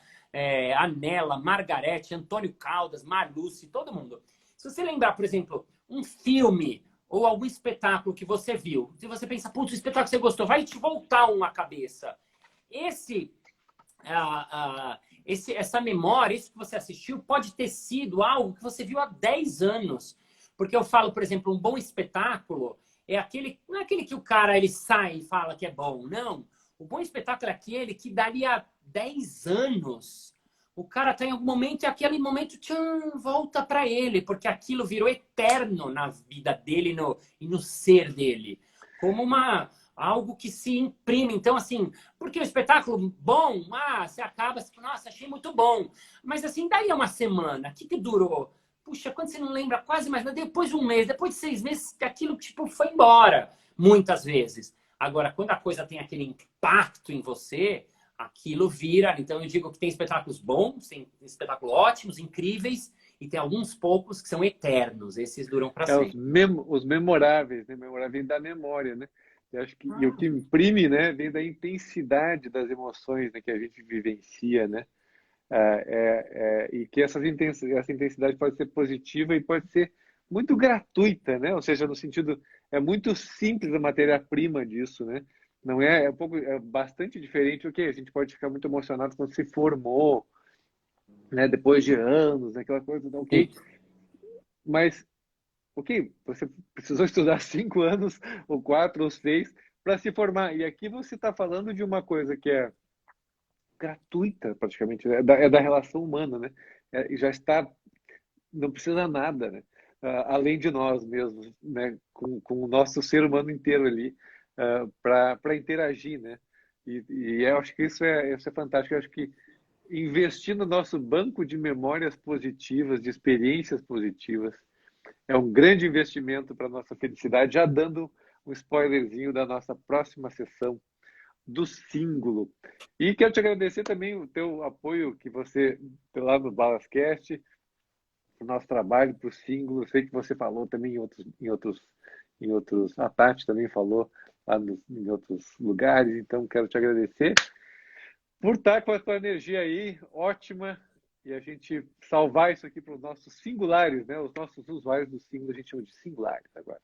Anela, Margarete, Antônio Caldas, Marluce, todo mundo. Se você lembrar, por exemplo, um filme ou algum espetáculo que você viu, se você pensa, putz, o espetáculo que você gostou, vai te voltar uma cabeça. Essa memória, isso que você assistiu, pode ter sido algo que você viu há 10 anos. Porque eu falo, por exemplo, um bom espetáculo não é aquele que o cara ele sai e fala que é bom, não. O bom espetáculo é aquele que daria 10 anos o cara tá em algum momento e aquele momento volta para ele, porque aquilo virou eterno na vida dele e no ser dele. Como algo que se imprime. Então, assim, porque o espetáculo bom, você acaba, você fala, nossa, achei muito bom. Mas assim, daí 1 semana, o que durou? Puxa, quando você não lembra quase mais nada, depois de 1 mês, depois de 6 meses, aquilo tipo foi embora, muitas vezes. Agora, quando a coisa tem aquele impacto em você, aquilo vira. Então, eu digo que tem espetáculos bons, tem espetáculos ótimos, incríveis, e tem alguns poucos que são eternos. Esses duram para sempre. os memoráveis, né? Memoráveis vem da memória, né? Eu acho que, e o que imprime, né, vem da intensidade das emoções, né, que a gente vivencia, né? E que essa intensidade pode ser positiva e pode ser muito gratuita, né? Ou seja, no sentido, é muito simples a matéria-prima disso, né? Não é bastante diferente. A gente pode ficar muito emocionado quando se formou, né? Depois de anos, aquela coisa, ok? Mas, ok, você precisou estudar 5 anos, ou 4, ou 6, para se formar. E aqui você está falando de uma coisa que é gratuita, praticamente, é da relação humana, né? E já está, não precisa nada, né? Além de nós mesmos, né? Com o nosso ser humano inteiro ali, para interagir, né? E eu acho que isso é fantástico. Eu acho que investir no nosso banco de memórias positivas, de experiências positivas, é um grande investimento para a nossa felicidade. Já dando um spoilerzinho da nossa próxima sessão do Símbolo. E quero te agradecer também o teu apoio que você, lá no Balascast, o nosso trabalho para o Símbolo. Eu sei que você falou também em outros, a Tati também falou lá em outros lugares, então quero te agradecer por estar com a tua energia aí, ótima, e a gente salvar isso aqui para os nossos singulares, né? Os nossos usuários do Símbolo, a gente chama de singulares agora.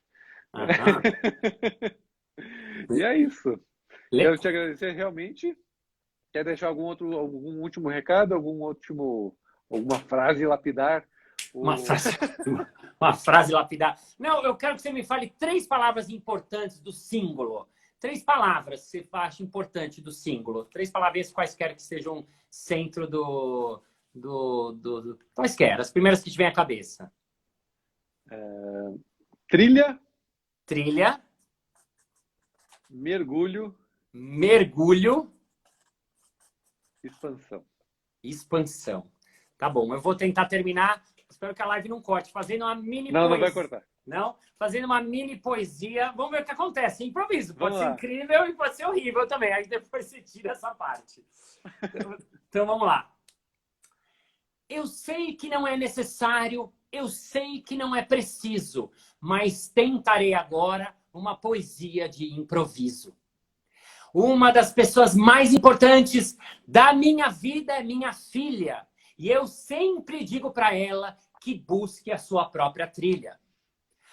E é isso. Quero te agradecer realmente. Quer deixar algum último recado, alguma frase lapidar Uma frase, uma frase lapidar. Não, eu quero que você me fale 3 palavras importantes do símbolo. 3 palavras que você acha importante do símbolo. 3 palavras quaisquer que sejam centro quaisquer, as primeiras que tiver à cabeça. Trilha, Trilha, mergulho, mergulho, expansão. expansão. Tá bom, eu vou tentar terminar. Espero que a live não corte. Fazendo uma mini Não, poesia. não vai cortar. Não? Fazendo uma mini poesia. Vamos ver o que acontece. Improviso. Pode Vamos ser lá. incrível e pode ser horrível também. Aí depois você tira essa parte. Então vamos lá. Eu sei que não é necessário, eu sei que não é preciso, mas tentarei agora uma poesia de improviso. Uma das pessoas mais importantes da minha vida é minha filha. E eu sempre digo para ela que busque a sua própria trilha.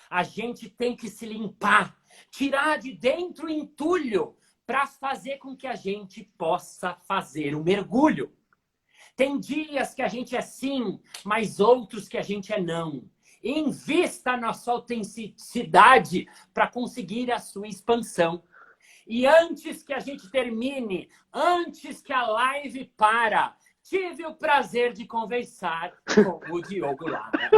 A gente tem que se limpar, tirar de dentro o entulho para fazer com que a gente possa fazer o mergulho. Tem dias que a gente é sim, mas outros que a gente é não. Invista na sua autenticidade para conseguir a sua expansão. E antes que a gente termine, antes que a live para, tive o prazer de conversar com o Diogo Lara.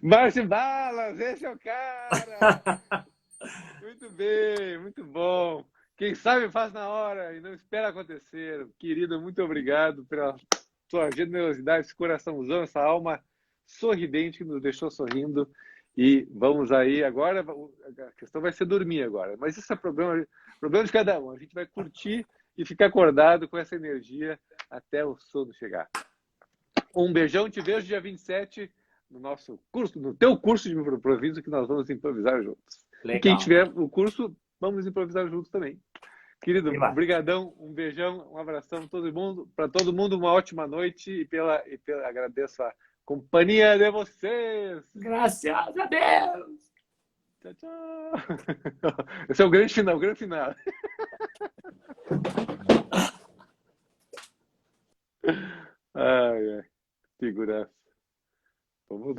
Márcio Balas, esse é o cara! Muito bem, muito bom. Quem sabe faz na hora e não espera acontecer. Querido, muito obrigado pela sua generosidade, esse coraçãozão, essa alma sorridente que nos deixou sorrindo. E vamos aí agora, a questão vai ser dormir agora. Mas isso é problema de cada um. A gente vai curtir e ficar acordado com essa energia até o sono chegar. Um beijão, te vejo dia 27 no nosso curso, no teu curso de improviso, que nós vamos improvisar juntos. Legal. E quem tiver o curso, vamos improvisar juntos também. Querido, brigadão, um beijão, um abração para todo mundo, uma ótima noite e agradeço a companhia de vocês. Graças a Deus. Tchau, tchau. Esse é o grande final, o grande final. Ai, ai, figuraça. Vamos